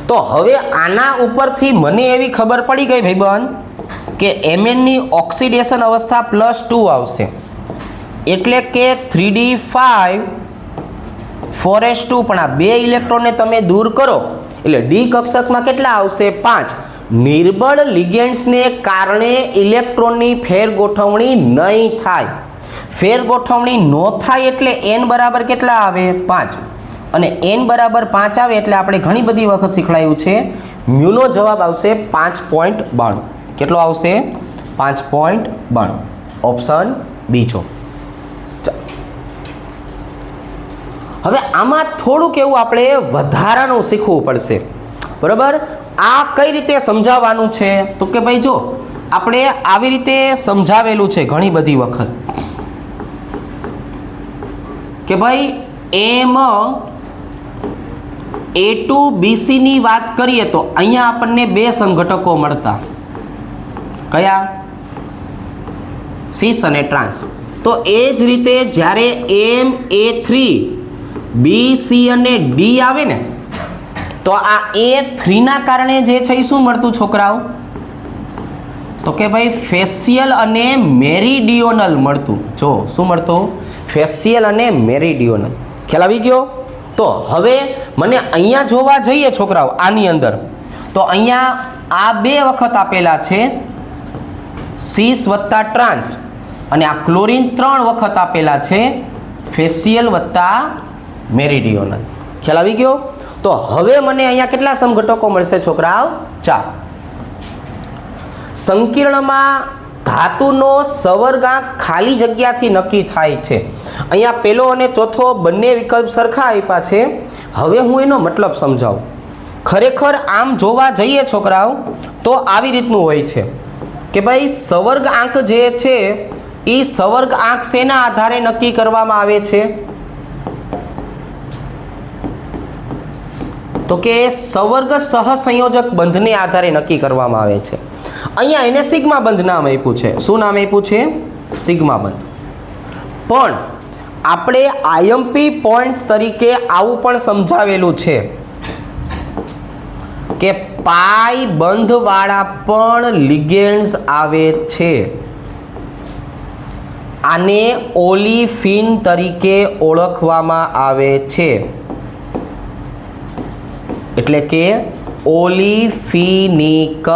તો હવે આના ઉપરથી મને એવી ખબર પડી ગઈ ભાઈબંધ કે Mn ની ઓક્સિડેશન અવસ્થા +2 આવશે, એટલે કે 3d5 4s2. પણ આ 2 ઇલેક્ટ્રોનને તમે દૂર કરો એટલે ડી કક્ષકમાં કેટલા આવશે? 5. નિર્બળ લિગેન્ડ્સને કારણે ઇલેક્ટ્રોનની ફેરગોઠવણી નહીં થાય. ફેરગોઠવણી ન થાય એટલે n બરાબર કેટલા આવે? 5. અને n બરાબર 5 આવે એટલે આપણે ઘણી બધી વખત શીખવાયું છે મ્યુનો જવાબ આવશે 5.92. કેટલો આવશે? 5.92. ઓપ્શન બી છો. હવે આમાં થોડુંક એવું આપણે વધારાનું શીખવું પડશે, બરાબર? આ કઈ રીતે સમજાવવાનું છે? તો કે ભાઈ જો આપણે આવી રીતે સમજાવેલું છે ઘણી બધી વખત કે ભાઈ એમ A2BC ની વાત કરીએ તો અહીંયા આપણને 2 સંઘટકો મળતા. કયા? સિસ અને ટ્રાન્સ. તો એ જ રીતે જ્યારે MA3BC અને D આવે ને તો આ A3 ના કારણે જે છે એ શું મળતું છોકરાઓ? તો કે ભાઈ ફેશિયલ અને મેરીડિયોનલ મળતું. જો શું મળતું? ફેશિયલ અને મેરીડિયોનલ. ખ્યાલ આવી ગયો? તો હવે મને અહીંયા જોવા જઈએ છોકરાઓ આની અંદર, તો અહીંયા આ 2 વખત આપેલા છે સિસ વત્તા ટ્રાન્સ, અને આ ક્લોરીન 3 વખત આપેલા છે ફેશિયલ વત્તા મેરીડિયોનલ. ખ્યાલ આવી ગયો? તો હવે મને અહીંયા કેટલા સમઘટકો મળશે છોકરાઓ? 4. સંકીર્ણમાં ધાતુનો સવર્ગાંક ખાલી જગ્યાથી નક્કી થાય છે. અહીંયા પહેલો અને ચોથો બંને વિકલ્પ સરખા આપ્યા છે. હવે હું એનો મતલબ સમજાવું. ખરેખર આમ જોવા જઈએ છોકરાઓ તો આવી રીતનું હોય છે કે ભાઈ સવર્ગાંક જે છે એ સવર્ગાંક શેના આધારે નક્કી કરવામાં આવે છે? તો કે સવર્ગ સહસંયોજક બંધને આધારે નક્કી કરવામાં આવે છે. અહીંયા એને સિગ્મા બંધ નામ આપ્યું છે. શું નામ આપ્યું છે? સિગ્મા બંધ. પણ આપણે આઈએમપી પોઈન્ટ્સ તરીકે આવું પણ સમજાવેલું છે કે પાઈ બંધવાળા પણ લિગેન્ડ્સ આવે છે. આને ઓલિફિન તરીકે ઓળખવામાં આવે છે, એટલે કે ઓલિફિનિક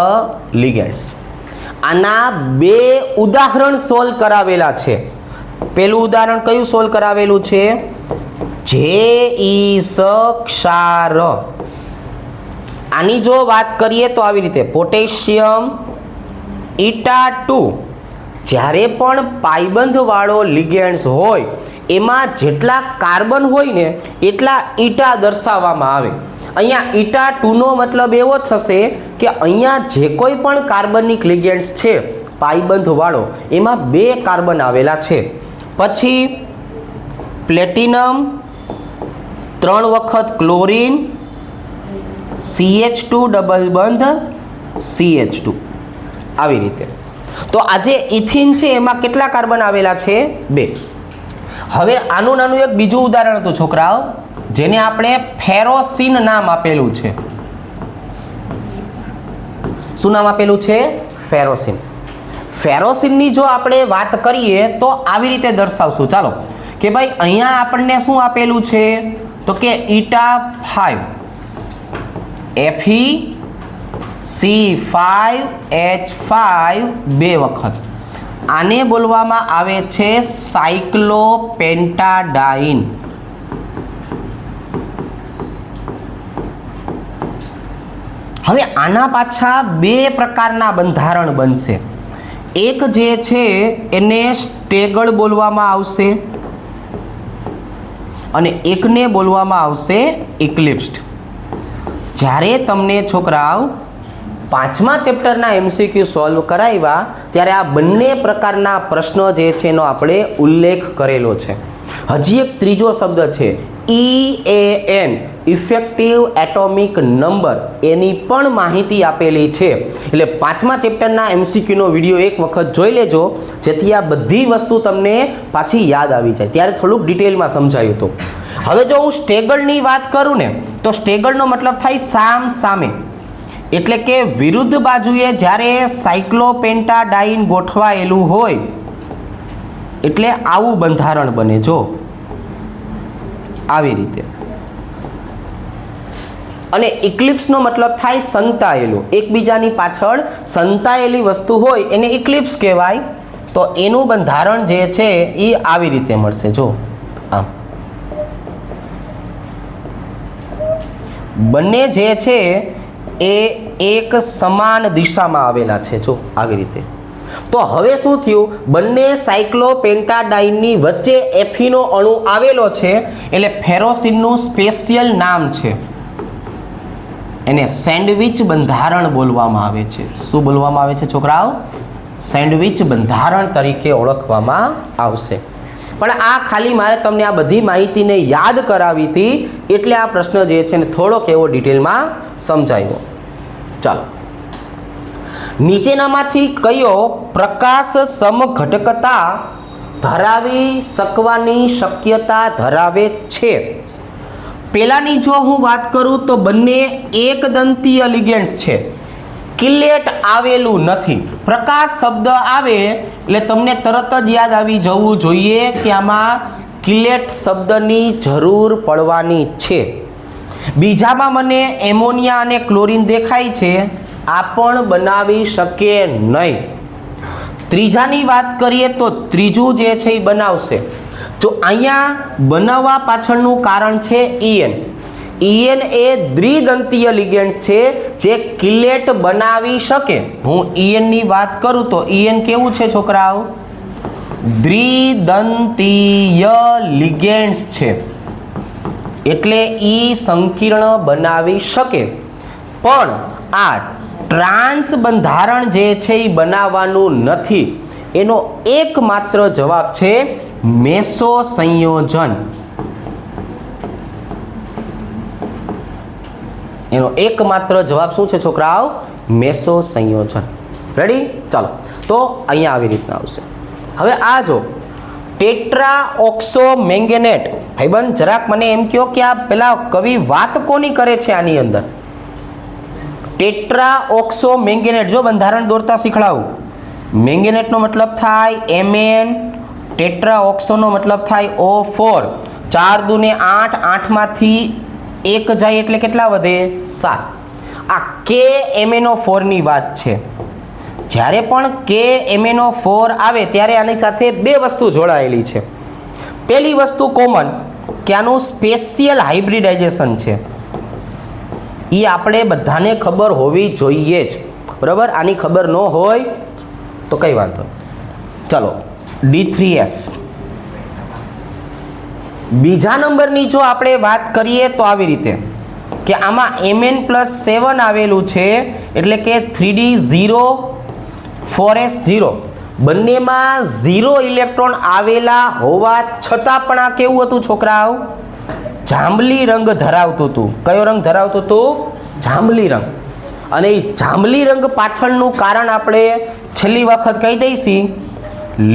લિગેન્ડ્સ. આના 2 ઉદાહરણ સોલ્વ કરાવેલા છે. પહેલું ઉદાહરણ કયું સોલ્વ કરાવેલું છે? JeS ક્ષાર. આની જો વાત કરીએ તો આવી રીતે પોટેશિયમ 𝜂2 જ્યારે પણ પાઈબંધ વાળો લિગેન્ડ્સ હોય એમાં જેટલા કાર્બન હોય ને એટલા 𝜂 દર્શાવવામાં આવે. અહીંયા 𝜂2 નો મતલબ એવો થશે કે અહીંયા જે કોઈ પણ કાર્બનિક લિગેન્ડ્સ છે પાઈબંધ વાળો એમાં 2 કાર્બન આવેલા છે. પછી પ્લેટિનમ 3 વખત ક્લોરીન, CH2 ડબલ બંધ CH2 આવી રીતે. તો આજે ઇથિન છે એમાં કેટલા કાર્બન આવેલા છે? 2. હવે આનું નાનું એક બીજું ઉદાહરણ હતું છોકરાઓ, જેને આપણે ફેરોસિન નામ આપેલું છે. શું નામ આપેલું છે? ફેરોસિન. ફેરોસિનની જો આપણે વાત કરીએ તો આવી રીતે દર્શાવશું. ચાલો કે ભાઈ અહીંયા આપણને શું આપેલું છે? તો કે 𝜂5 FeC5H5 2 વખત. આને બોલવામાં આવે છે સાયક્લોપેન્ટાડાઇન. હવે આના પાછા 2 પ્રકારના બંધારણ બનશે. એક જે છે એને સ્ટેગર્ડ બોલવામાં આવશે અને એકને બોલવામાં આવશે ઇક્લિપ્સ્ડ. જ્યારે તમને છોકરાઓ 5મા ચેપ્ટરના MCQ સોલ્વ કરાવ્યા ત્યારે આ બંને પ્રકારના પ્રશ્નો જે છે એનો આપણે ઉલ્લેખ કરેલો છે. હજી એક ત્રીજો શબ્દ છે EAN, ઇફેક્ટિવ એટોમિક નંબર, એની પણ માહિતી આપેલી છે. એટલે 5મા ચેપ્ટરના MCQનો વિડીયો એક વખત જોઈ લેજો, જેથી આ બધી વસ્તુ તમને પાછી યાદ આવી જાય. ત્યારે થોડુંક ડિટેલમાં સમજાયું હતું. હવે જો હું સ્ટેગર્ડની વાત કરું ને તો સ્ટેગર્ડનો મતલબ થાય સામ સામે, એટલે કે વિરુદ્ધ બાજુએ જ્યારે સાયક્લોપેન્ટાડાઇન ગોઠવાયેલું હોય એટલે આવું બંધારણ બને. જો આવી રીતે. અને ઇક્લિપ્સનો મતલબ થાય સંતાયેલું, એકબીજાની પાછળ સંતાયેલી વસ્તુ હોય એને ઇક્લિપ્સ કહેવાય. તો એનું બંધારણ જે છે એ આવી રીતે મળશે. જો આમ બંને જે છે એ એક સમાન દિશામાં આવેલા છે. જો આવી રીતે. તો હવે શું થયું, બંને સાયક્લોપેન્ટાડાઇનની વચ્ચે એફીનો અણુ આવેલો છે એટલે ફેરોસિનનું સ્પેશિયલ નામ છે, એને સેન્ડવિચ બંધારણ બોલવામાં આવે છે. શું બોલવામાં આવે છે છોકરાઓ? સેન્ડવિચ બંધારણ તરીકે ઓળખવામાં આવશે. પણ આ ખાલી મારે તમને આ બધી માહિતીને યાદ કરાવી હતી એટલે આ પ્રશ્ન જે છે ને થોડોક એવો ડિટેલમાં સમજાયો. ચાલો, નીચેનામાંથી કયો પ્રકાશ સમઘટકતા ધરાવી શકવાની શક્યતા ધરાવે છે? પહેલાની જો હું વાત કરું તો બંને એકદંતીય લિગેન્ડ્સ છે, કિલેટ આવેલું નથી. પ્રકાશ શબ્દ આવે એટલે તમને તરત જ યાદ આવી જવું જોઈએ કે આમાં કિલેટ શબ્દની જરૂર પડવાની છે. બીજામાં મને એમોનિયા અને ક્લોરીન દેખાય છે, આ પણ બનાવી શકે નહીં. ત્રીજાની વાત કરીએ તો ત્રીજું જે છે એ બનાવશે. જો અહીંયા બનાવવા પાછળનું કારણ છે ઈએન. ઈએન એ દ્વિદંતીય લિગેન્ડ્સ છે જે કિલેટ બનાવી શકે. હું ઈએનની વાત કરું તો ઈએન કેવું છે છોકરાઓ? દ્વિદંતીય લિગેન્ડ્સ છે એટલે ઈ સંકીર્ણ બનાવી શકે. પણ આ ટ્રાન્સ બંધારણ જે છે એ બનાવવાનું નથી. એનો એકમાત્ર જવાબ છે મેસો સંયોજન. એનો એકમાત્ર જવાબ શું છે છોકરાઓ? મેસો સંયોજન. રેડી? ચાલો, તો અહીંયા આવી રીતના આવશે. હવે આ જો ટેટ્રા ઓક્સો મેંગેનેટ, ભાઈબંધ જરાક મને એમ કહો કે આ પેલા કવિ વાત કોની કરે છે આની અંદર? Tetra oxo manganate. જો બંધારણ દોરતા શીખડાવું. મેંગેનેટનો મતલબ થાય Mn, ટેટ્રા ઓક્સોનો મતલબ થાય O4. 4 દુને 8, 8માંથી 1 જાય એટલે કેટલા વધે? 7. આ KMnO4 ની વાત છે. જ્યારે પણ KMnO4 આવે ત્યારે આની સાથે બે વસ્તુ જોડાયેલી છે. પહેલી વસ્તુ કોમન કે આનું સ્પેશિયલ હાઇબ્રિડાઇઝેશન છે. એ આપણે બધાને ખબર હોવી જોઈએ જ, બરાબર? આની ખબર ન હોય તો કંઈ વાંધો. ચલો, D3S. બીજા નંબરની જો આપણે વાત કરીએ તો આવી રીતે કે આમાં Mn+7 આવેલું છે એટલે કે 3D0 4S0 બંનેમાં 0 ઇલેક્ટ્રોન આવેલા હોવા છતાં પણ આ કેવું હતું છોકરાઓ? જાંબલી રંગ ધરાવતું હતું. કયો રંગ ધરાવતું હતું? જાંબલી રંગ. અને એ જાંબલી રંગ પાછળનું કારણ આપણે છેલ્લી વખત કહી દઈશી,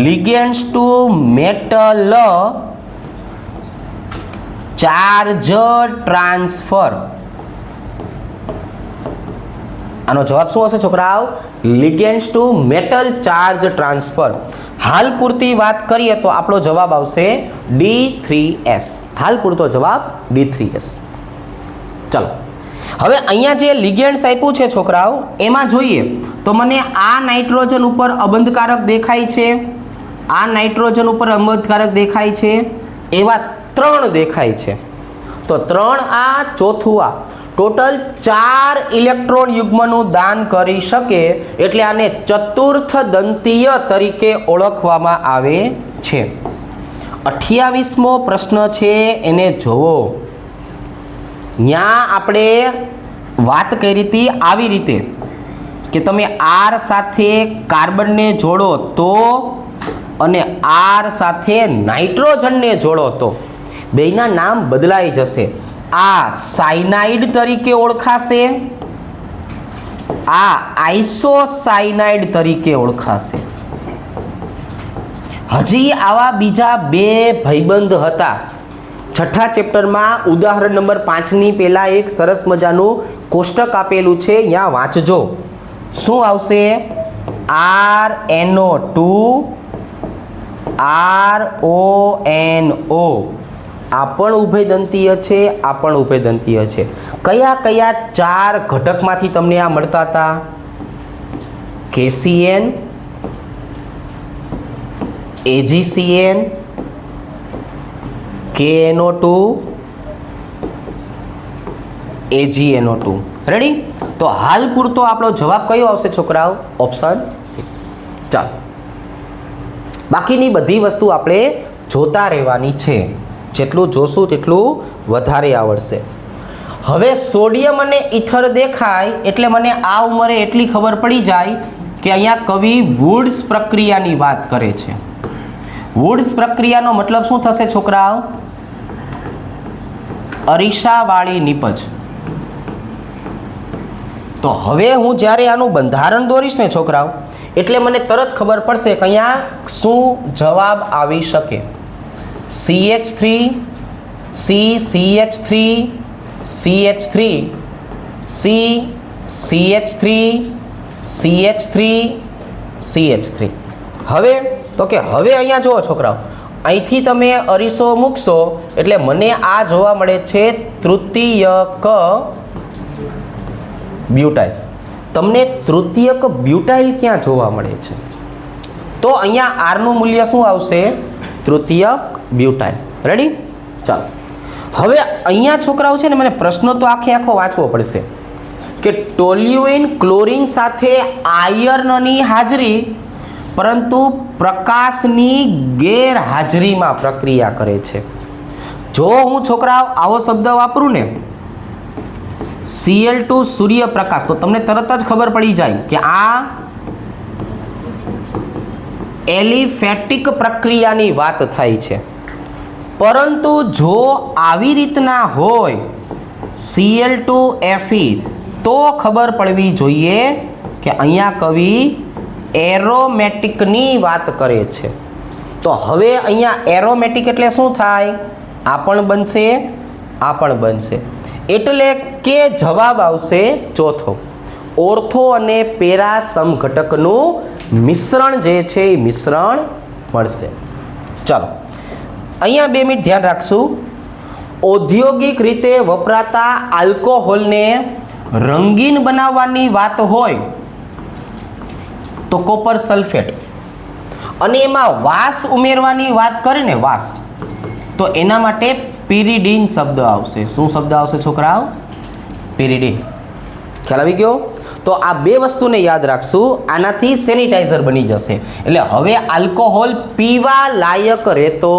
ligands to metal charge transfer. આનો જવાબ શું હશે છોકરાઓ? Ligands to metal charge transfer. હાલ પૂરતી વાત કરીએ તો આપણો જવાબ આવશે D3S. હાલ પૂરતો જવાબ D3S. ચલો, હવે અહીંયા જે લિગેન્ડ્સ આપ્યું છે છોકરાઓ એમાં જોઈએ તો મને આ નાઇટ્રોજન ઉપર અબંધકારક દેખાય છે, આ નાઇટ્રોજન ઉપર અબંધકારક દેખાય છે, એવા 3 દેખાય છે. તો 3 આ, ચોથું આ. ટોટલ 4 ઇલેક્ટ્રોન યુગ્મનું દાન કરી શકે એટલે આને ચતુર્થ દંતીય તરીકે ઓળખવામાં આવે છે. 28મો પ્રશ્ન છે એને જોવો. ત્યાં આપણે વાત કરી હતી આવી રીતે કે તમે R સાથે કાર્બનને જોડો તો અને R સાથે નાઇટ્રોજનને જોડો તો બેયના નામ બદલાઈ જશે. આ સાયનાઇડ તરીકે ઓળખાશે, આ આઇસોસાયનાઇડ તરીકે ઓળખાશે. હજી આવા બીજા 2 ભાઈબંધ હતા છઠ્ઠા ચેપ્ટરમાં ઉદાહરણ નંબર 5ની પહેલા એક સરસ મજાનું કોષ્ટક આપેલું છે, અહીંયા વાંચજો. શું આવશે? RNO2 RONO. આ પણ ઉભયદંતીય છે, આ પણ ઉભયદંતીય છે. કયા કયા 4 ઘટકમાંથી તમને આ મળતા હતા? KCN, AgCN, KNO2, AgNO2. Ready? તો હાલ પૂરતો આપણો જવાબ કયો આવશે છોકરાઓ? Option C. ચાલો, બાકીની બધી વસ્તુ આપણે જોતા રહેવાની છે. જેટલું જોશું તેટલું વધારે આવડશે. હવે સોડિયમ અને ઇથર દેખાય એટલે મને આ ઉંમરે એટલી ખબર પડી જાય કે અહીંયા કવિ વુડ્સ પ્રક્રિયાની વાત કરે છે. વુડ્સ પ્રક્રિયાનો મતલબ શું થશે છોકરાઓ? અરીસાવાળી નીપજ. તો હવે હું જ્યારે આનું બંધારણ દોરીશ ને છોકરાઓ, એટલે મને તરત ખબર પડશે કે અહીંયા શું જવાબ આવી શકે. CH3 CCH3 CH3 CCH3 CH3 CH3. હવે તો કે હવે અહીંયા જુઓ છોકરાઓ, અહીંથી તમે અરીસો મૂકશો એટલે મને આ જોવા મળે છે તૃતીયક બ્યુટાઇલ. તમને તૃતીયક બ્યુટાઇલ ક્યાં જોવા મળે છે? તો અહીંયા R નું મૂલ્ય શું આવશે? તૃતીયક બ્યુટાઇલ. રેડી? ચાલો, હવે અહીંયા છોકરાઓ છે ને, મને પ્રશ્નો તો આખો વાંચવો પડશે કે ટોલ્યુઇન ક્લોરીન સાથે આયર્નની હાજરી પરંતુ પ્રકાશની ગેરહાજરીમાં પ્રક્રિયા કરે છે. જો હું છોકરાઓ આવો શબ્દ વાપરું ને, Cl2 સૂર્યપ્રકાશ, તો તમને તરત જ ખબર પડી જાય કે આ એલિફેટિક પ્રક્રિયાની વાત થાય છે. પરંતુ જો આવી રીતના હોય Cl2Fe, તો ખબર પડવી જોઈએ કે અહીંયા કવિ એરોમેટિકની વાત કરે છે. તો હવે અહીંયા એરોમેટિક એટલે શું થાય? આ પણ બનશે, આ પણ બનશે. એટલે કે જવાબ આવશે ચોથો, ઓર્થો અને પેરા સમઘટકનું મિશ્રણ જે છે એ મિશ્રણ મળશે. ચાલો, અહીંયા 2 મિનિટ ધ્યાન રાખશું. ઔદ્યોગિક રીતે વપરાતા આલ્કોહોલને રંગીન બનાવવાની વાત હોય તો કોપર સલ્ફેટ, અને એમાં વાસ ઉમેરવાની વાત કરે ને, વાસ, તો એના માટે પિરિડીન શબ્દ આવશે. શું શબ્દ આવશે છોકરાઓ? પિરિડીન. ખ્યાલ આવી ગયો? તો આ 2 વસ્તુને યાદ રાખશું. આનાથી સેનિટાઈઝર બની જશે. એટલે હવે આલ્કોહોલ પીવા લાયક રહેતો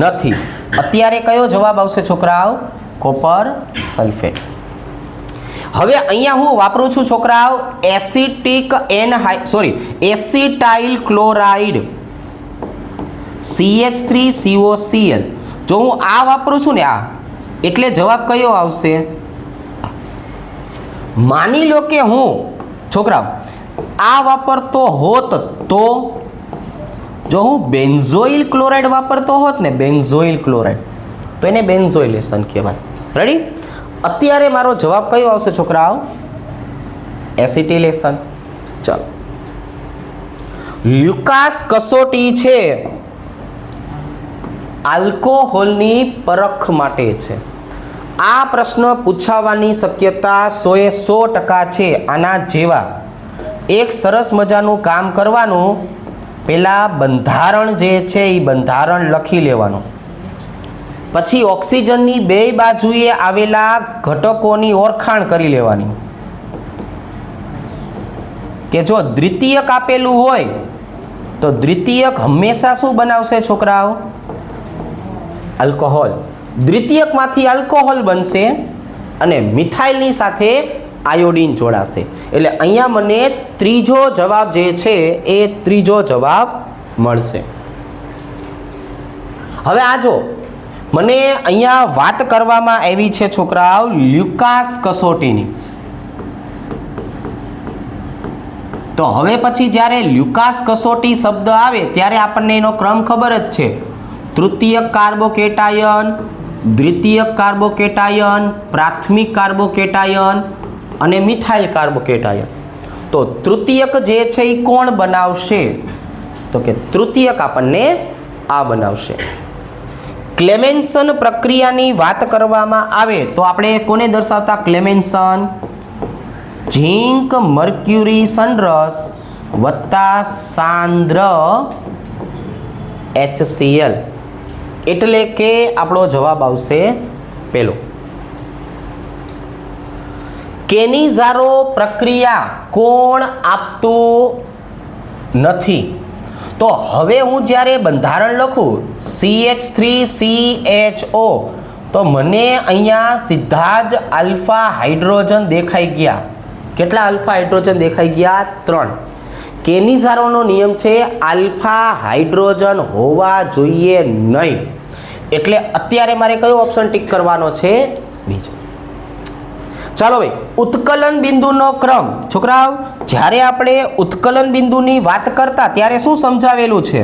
નથી. અત્યારે કયો જવાબ આવશે છોકરાઓ? Copper sulphate. હવે અહીંયા હું વાપરું છું છોકરાઓ એસિટાઇલ ક્લોરાઇડ CH3COCl. જો હું આ વાપરું છું ને, આ, એટલે જવાબ કયો આવશે? માની લો કે હું છોકરાઓ આ વાપરતો હોત, તો જો હું બેન્ઝોઇલ ક્લોરાઇડ વાપરતો હોત ને, બેન્ઝોઇલ ક્લોરાઇડ, તો એને બેન્ઝોઇલેશન કહેવાય. રેડી? અત્યારે મારો જવાબ કયો આવશે છોકરાઓ? એસિટિલેશન. ચાલો, લ્યુકાસ કસોટી છે આલ્કોહોલની પરખ માટે છે. આ પ્રશ્ન પૂછાવાની શક્યતા 100% છે. આના જેવા એક સરસ મજાનું કામ કરવાનું, પહેલાં બંધારણ જે છે એ બંધારણ લખી લેવાનું, પછી ઓક્સિજનની 2 બાજુએ આવેલા ઘટકોની ઓળખાણ કરી લેવાની. કે જો દ્વિતીયક આપેલું હોય તો દ્વિતીયક હંમેશા શું બનાવશે છોકરાઓ? આલ્કોહોલ. દ્વિતીયકમાંથી આલ્કોહોલ બનશે અને મિથાઇલની સાથે આયોડિન જોડાશે. એટલે અહીંયા મને ત્રીજો જવાબ જે છે એ ત્રીજો જવાબ મળશે. હવે આ જો મને અહીંયા વાત કરવામાં આવી છે છોકરાઓ લ્યુકાસ કસોટીની. તો હવે પછી જ્યારે લ્યુકાસ કસોટી શબ્દ આવે ત્યારે આપણને એનો ક્રમ ખબર જ છે. તૃતીયક કાર્બોકેટાયન, દ્વિતીયક કાર્બોકેટાયન, પ્રાથમિક કાર્બોકેટાયન અને મિથાઇલ કાર્બોકેટાયન. તો તૃતીયક જે છે એ કોણ બનાવશે? તો કે તૃતીયક આપણને આ બનાવશે. ક્લેમેન્સન પ્રક્રિયાની વાત કરવામાં આવે તો આપણે કોને દર્શાવતા? ક્લેમેન્સન ઝીંક મર્ક્યુરી સનરસ વત્તા સાંદ્ર HCl, એટલે કે આપણો જવાબ આવશે પેલો. કેનિઝારો પ્રક્રિયા કોણ આપતું નથી? તો હવે હું જ્યારે બંધારણ લખું CH3CHO તો મને અહીંયા સીધા જ આલ્ફા હાઇડ્રોજન દેખાઈ ગયા. કેટલા આલ્ફા હાઇડ્રોજન દેખાઈ ગયા? 3. કેનિઝારોનો નિયમ છે આલ્ફા હાઇડ્રોજન હોવા જોઈએ નહીં, એટલે અત્યારે મારે કયો ઓપ્શન ટીક કરવાનો છે? બીજો. ચાલો ભાઈ, ઉત્કલન બિંદુનો ક્રમ. છોકરાઓ, જ્યારે આપણે ઉત્કલન બિંદુની વાત કરતા ત્યારે શું સમજાવેલું છે?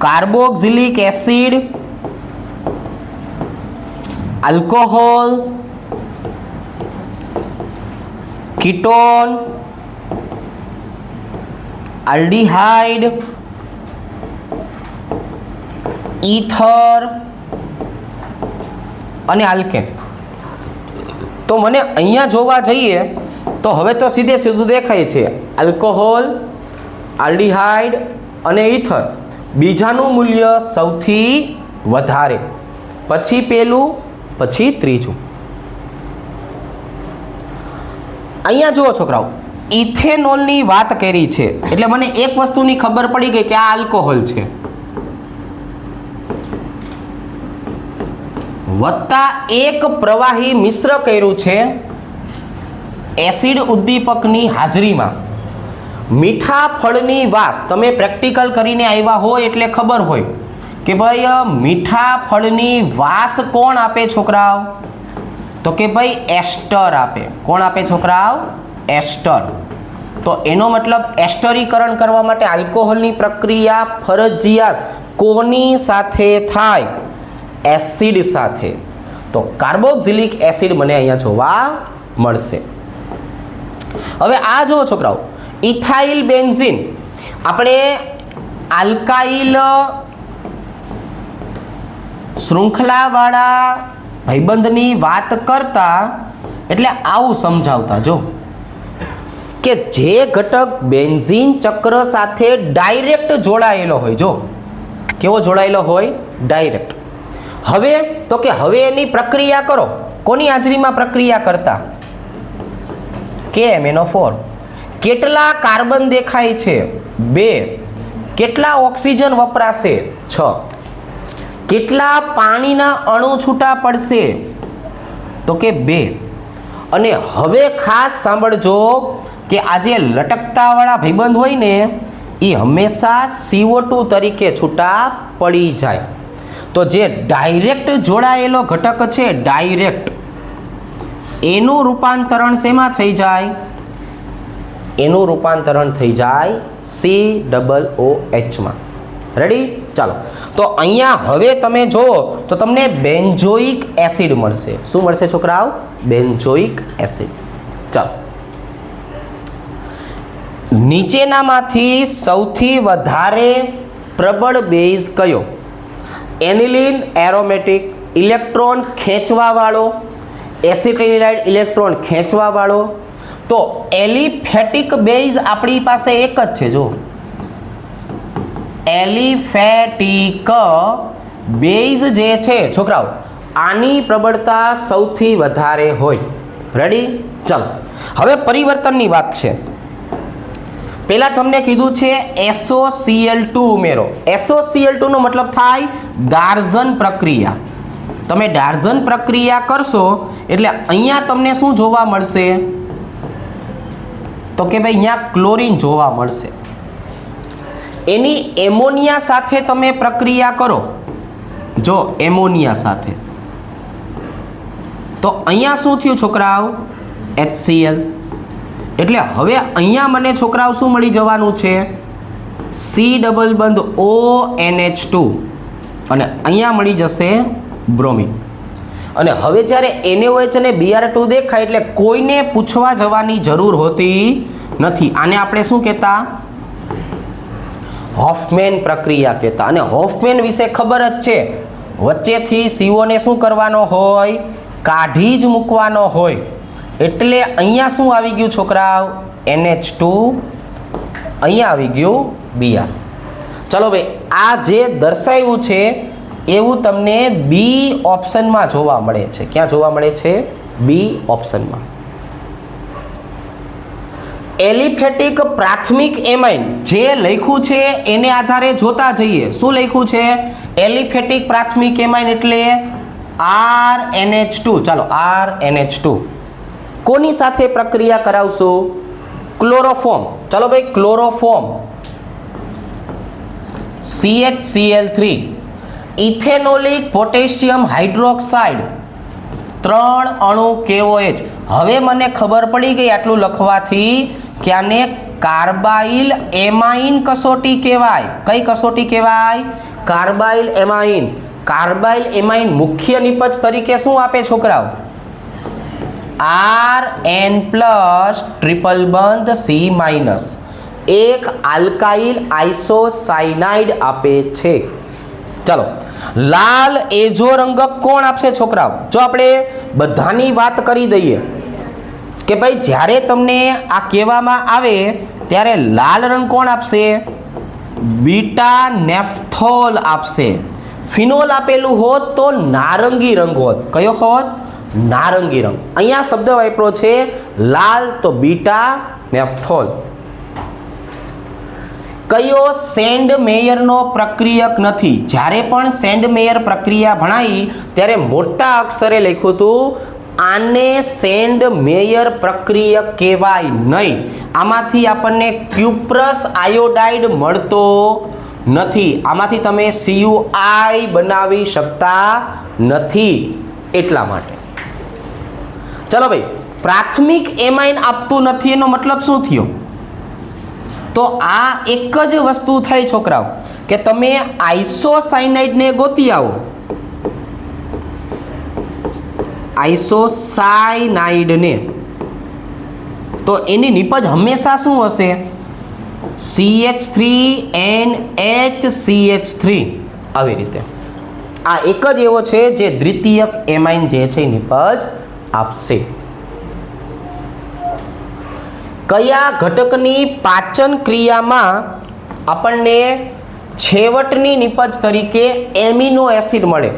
Carboxylic acid, alcohol, ketone, aldehyde, ether અને આલ્કેન. તો મને અહીંયા જોવા જઈએ તો હવે તો સીધે સીધું દેખાય છે આલ્કોહોલ, આલ્ડીહાઇડ અને ઈથર. બીજાનું મૂલ્ય સૌથી વધારે, પછી પેલું, પછી ત્રીજું. અહીંયા જુઓ છોકરાઓ, ઇથેનોલની વાત કરી છે એટલે મને એક વસ્તુની ખબર પડી ગઈ કે આ આલ્કોહોલ છે, વત્તા એક પ્રવાહી મિશ્ર કર્યું છે એસિડ ઉદ્દીપકની હાજરીમાં. મીઠા ફળની વાસ તમે પ્રેક્ટિકલ કરીને આવ્યા હોય એટલે ખબર હોય કે ભાઈ મીઠા ફળની વાસ કોણ આપે છોકરાઓ? તો કે ભાઈ એસ્ટર આપે. કોણ આપે છોકરાઓ? એસ્ટર. તો એનો મતલબ એસ્ટરીકરણ કરવા માટે આલ્કોહોલની પ્રક્રિયા ફરજિયાત કોની સાથે થાય? એસિડ સાથે. તો કાર્બોક્સિલિક એસિડ મને અહીંયા જોવા મળશે. હવે આ જુઓ છોકરાઓ, ઇથાઇલ બેન્ઝીન. આપણે આલ્કાઇલ શૃંખલાવાળા ભાઈબંધની વાત કરતા એટલે આવું સમજાવતા જો કે જે ઘટક બેન્ઝીન ચક્ર સાથે ડાયરેક્ટ જોડાયેલો હોય. જો કેવો જોડાયેલો હોય? ડાયરેક્ટ. હવે તો કે હવે એની પ્રક્રિયા કરો. કોની હાજરીમાં પ્રક્રિયા કરતા? KMnO4. કેટલા કાર્બન દેખાય છે? 2. કેટલા ઓક્સિજન વપરાશે? 6. કેટલા પાણીના અણુ છૂટા પડશે? તો કે 2. અને હવે ખાસ સાંભળજો કે આ જે લટકતાવાળા ભાઈબંધ હોય ને એ હંમેશા CO2 તરીકે છૂટા પડી જાય. તો જે ડાયરેક્ટ જોડાયેલો ઘટક છે ડાયરેક્ટ, એનું રૂપાંતરણ શેમાં થઈ જાય? એનું રૂપાંતરણ થઈ જાય COOH માં. રેડી? ચાલો, તો અહીંયા હવે તમે જુઓ તો તમને બેન્ઝોઇક એસિડ મળશે. શું મળશે છોકરાઓ? Benzoic acid. ચાલો, નીચેનામાંથી સૌથી વધારે પ્રબળ બેઝ કયો? એનિલિન એરોમેટિક, ઇલેક્ટ્રોન ખેંચવાવાળો, એસિટાઇલાઇડ ઇલેક્ટ્રોન ખેંચવાવાળો. તો એલિફેટિક બેઝ આપણી પાસે એક જ છે. જો એલિફેટિક બેઝ જે છે છોકરાઓ, આની પ્રબળતા સૌથી વધારે હોય. રેડી? ચાલો, હવે પરિવર્તનની વાત છે. પહેલા તમને કીધું છે SOCl2 ઉમેરો. SOCl2 નો મતલબ થાય ડાર્ઝન પ્રક્રિયા. તમે ડાર્ઝન પ્રક્રિયા કરશો એટલે અહીંયા તમને શું જોવા મળશે? તો કે ભાઈ અહીંયા ક્લોરીન જોવા મળશે. એની એમોનિયા સાથે તમે પ્રક્રિયા કરો. જો એમોનિયા સાથે, તો અહીંયા શું થયું છોકરાઓ? HCl. એટલે હવે અહીંયા મને છોકરાઓ શું મળી જવાનું છે? C ડબલ બંધ ONH2 અને અહીંયા મળી જશે બ્રોમિન. અને હવે જ્યારે NaOH અને Br2 દેખાય એટલે કોઈને પૂછવા જવાની જરૂર હોતી નથી. આને આપણે શું કહેતા? હોફમેન પ્રક્રિયા કહેતા. અને હોફમેન વિશે ખબર જ છે, વચ્ચેથી CO ને શું કરવાનો હોય? કાઢી જ મૂકવાનો હોય. એટલે અહીંયા શું આવી ગયું છોકરાઓ? NH2, અહીંયા આવી ગયું Br. ચલો ભાઈ, આ જે દર્શાવ્યું છે એવું તમને બી ઓપ્શનમાં જોવા મળે છે. ક્યાં જોવા મળે છે? બી ઓપ્શનમાં. એલિફેટિક પ્રાથમિક એમાઇન જે લખ્યું છે એને આધારે જોતા જઈએ. શું લખ્યું છે? એલિફેટિક પ્રાથમિક એમાઇન એટલે RNH2. ચાલો, RNH2 કોની સાથે પ્રક્રિયા કરાવશું? ક્લોરોફોર્મ. ચલો ભાઈ, ક્લોરોફોર્મ CHCl3, ઇથેનોલિક પોટેશિયમ હાઇડ્રોક્સાઇડ, 3 અણુ KOH. હવે મને ખબર પડી ગઈ આટલું લખવાથી કે આને કાર્બાઇલ એમાઇન કસોટી કહેવાય. કઈ કસોટી કહેવાય? Carbyl amine. કાર્બાઇલ એમાઇન મુખ્ય નિપજ તરીકે શું આપે છોકરાઓ? Rn પ્લસ ટ્રિપલ બંધ C-, એક આલ્કાઇલ આઇસોસાયનાઇડ આપે છે. ચાલો, લાલ એજો રંગક કોણ આપશે છોકરાઓ? જો આપણે બધાની વાત કરી દઈએ કે ભાઈ જ્યારે તમને આ કહેવામાં આવે ત્યારે લાલ રંગ કોણ આપશે? બીટા નેફ્થોલ આપશે. ફિનોલ આપેલું હોત તો નારંગી રંગ હોત. કયો હોત? નારંગી રંગ. અહીંયા શબ્દ વાપરો છે લાલ, તો બીટા નેફ્થોલ. કયો સેન્ડ મેયરનો પ્રક્રિયક નથી? જ્યારે પણ સેન્ડ મેયર પ્રક્રિયા ભણાઈ ત્યારે મોટા અક્ષરે લખ્યું હતું આને સેન્ડ મેયર પ્રક્રિયક કહેવાય નહીં. આમાંથી આપણને ક્યુપ્રસ આયોડાઇડ મળતો નથી. આમાંથી તમે CuI બનાવી શકતા નથી. એટલા માટે ચલો ભાઈ, પ્રાથમિક એમાઇન આપતું નથી એનો મતલબ શું થયો? તો આ એક જ વસ્તુ થઈ છોકરાઓ કે તમે આઇસોસાયનાઇડને ગોતી આવો. આઇસોસાયનાઇડને તો એની નિપજ હંમેશા શું હશે? CH3NHCH3. આવી રીતે આ એક જ એવો છે જે દ્વિતીયક એમાઇન જે છે નિપજ આપશે. કયા ઘટકની પાચન ક્રિયામાં આપણને છેવટની નિપજ તરીકે એમિનો એસિડ મળે?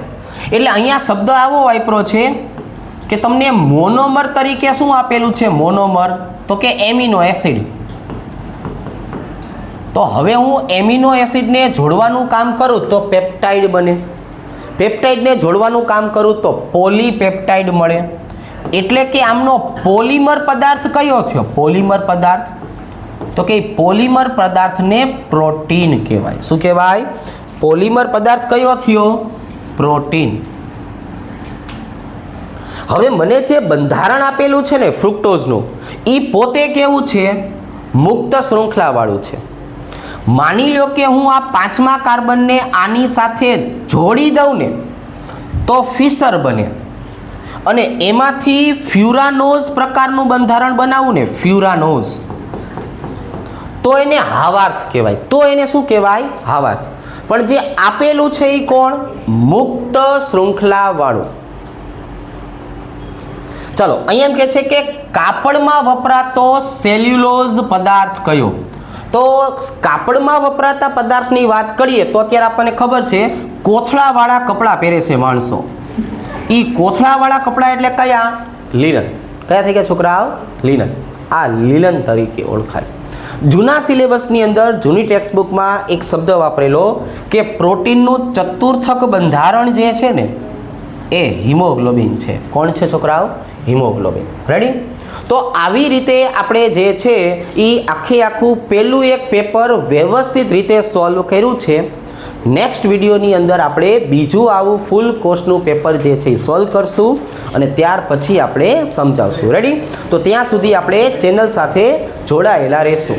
એટલે અહીંયા શબ્દ આવો વાપરો છે કે તમને મોનોમર તરીકે શું આપેલું છે? મોનોમર, તો કે એમિનો એસિડ. તો હવે હું એમિનો એસિડને જોડવાનું કામ કરું તો પેપ્ટાઇડ બને. પેપ્ટાઇડને જોડવાનું કામ કરું તો પોલીપેપ્ટાઇડ મળે. એટલે કે આમનો પોલિમર પદાર્થ કયો થયો? પોલિમર પદાર્થ. તો કે પોલિમર પદાર્થને પ્રોટીન કહેવાય. શું કહેવાય? પોલિમર પદાર્થ કયો થયો? પ્રોટીન. હવે મને જે બંધારણ આપેલું છે ને ફ્રુક્ટોઝનું, એ પોતે કેવું છે? મુક્ત શૃંખલાવાળું છે. માની લો કે હું આ 5મા કાર્બનને આની સાથે જોડી દઉં ને તો ફિશર બને. અને એમાંથી ફ્યુરાનોઝ પ્રકારનું બંધારણ બનાવું ને, ફ્યુરાનોઝ, તો એને હાવાર્થ કહેવાય. તો એને શું કહેવાય? હાવાર્થ. પણ જે આપેલું છે એ કોણ? મુક્ત શૃંખલાવાળું. ચાલો, અહીંયા એમ કહે છે કે કાપડમાં વપરાતો સેલ્યુલોઝ પદાર્થ કયો? તો કાપડમાં વપરાતા પદાર્થની વાત કરીએ તો અત્યારે આપણને ખબર છે કોથળાવાળા કપડાં પહેરે છે માણસો. એ કોથળાવાળા કપડાં એટલે કયા? લિનન. કયા થઈ ગયા છોકરાઓ? લિનન. આ લિનન તરીકે ઓળખાય. જૂના સિલેબસની અંદર જૂની ટેક્સ્ટબુકમાં એક શબ્દ વાપરેલો કે પ્રોટીનનું ચતુર્થક બંધારણ જે છે ને એ હિમોગ્લોબિન છે. કોણ છે છોકરાઓ? હિમોગ્લોબિન. રેડી? તો આવી રીતે આપણે જે છે એ આખું પહેલું એક પેપર વ્યવસ્થિત રીતે સોલ્વ કર્યું છે. નેક્સ્ટ વિડીયોની અંદર આપણે બીજું આવું ફૂલ કોર્સનું પેપર જે છે એ સોલ્વ કરશું અને ત્યાર પછી આપણે સમજાવશું. રેડી? તો ત્યાં સુધી આપણે ચેનલ સાથે જોડાયેલા રહેશું.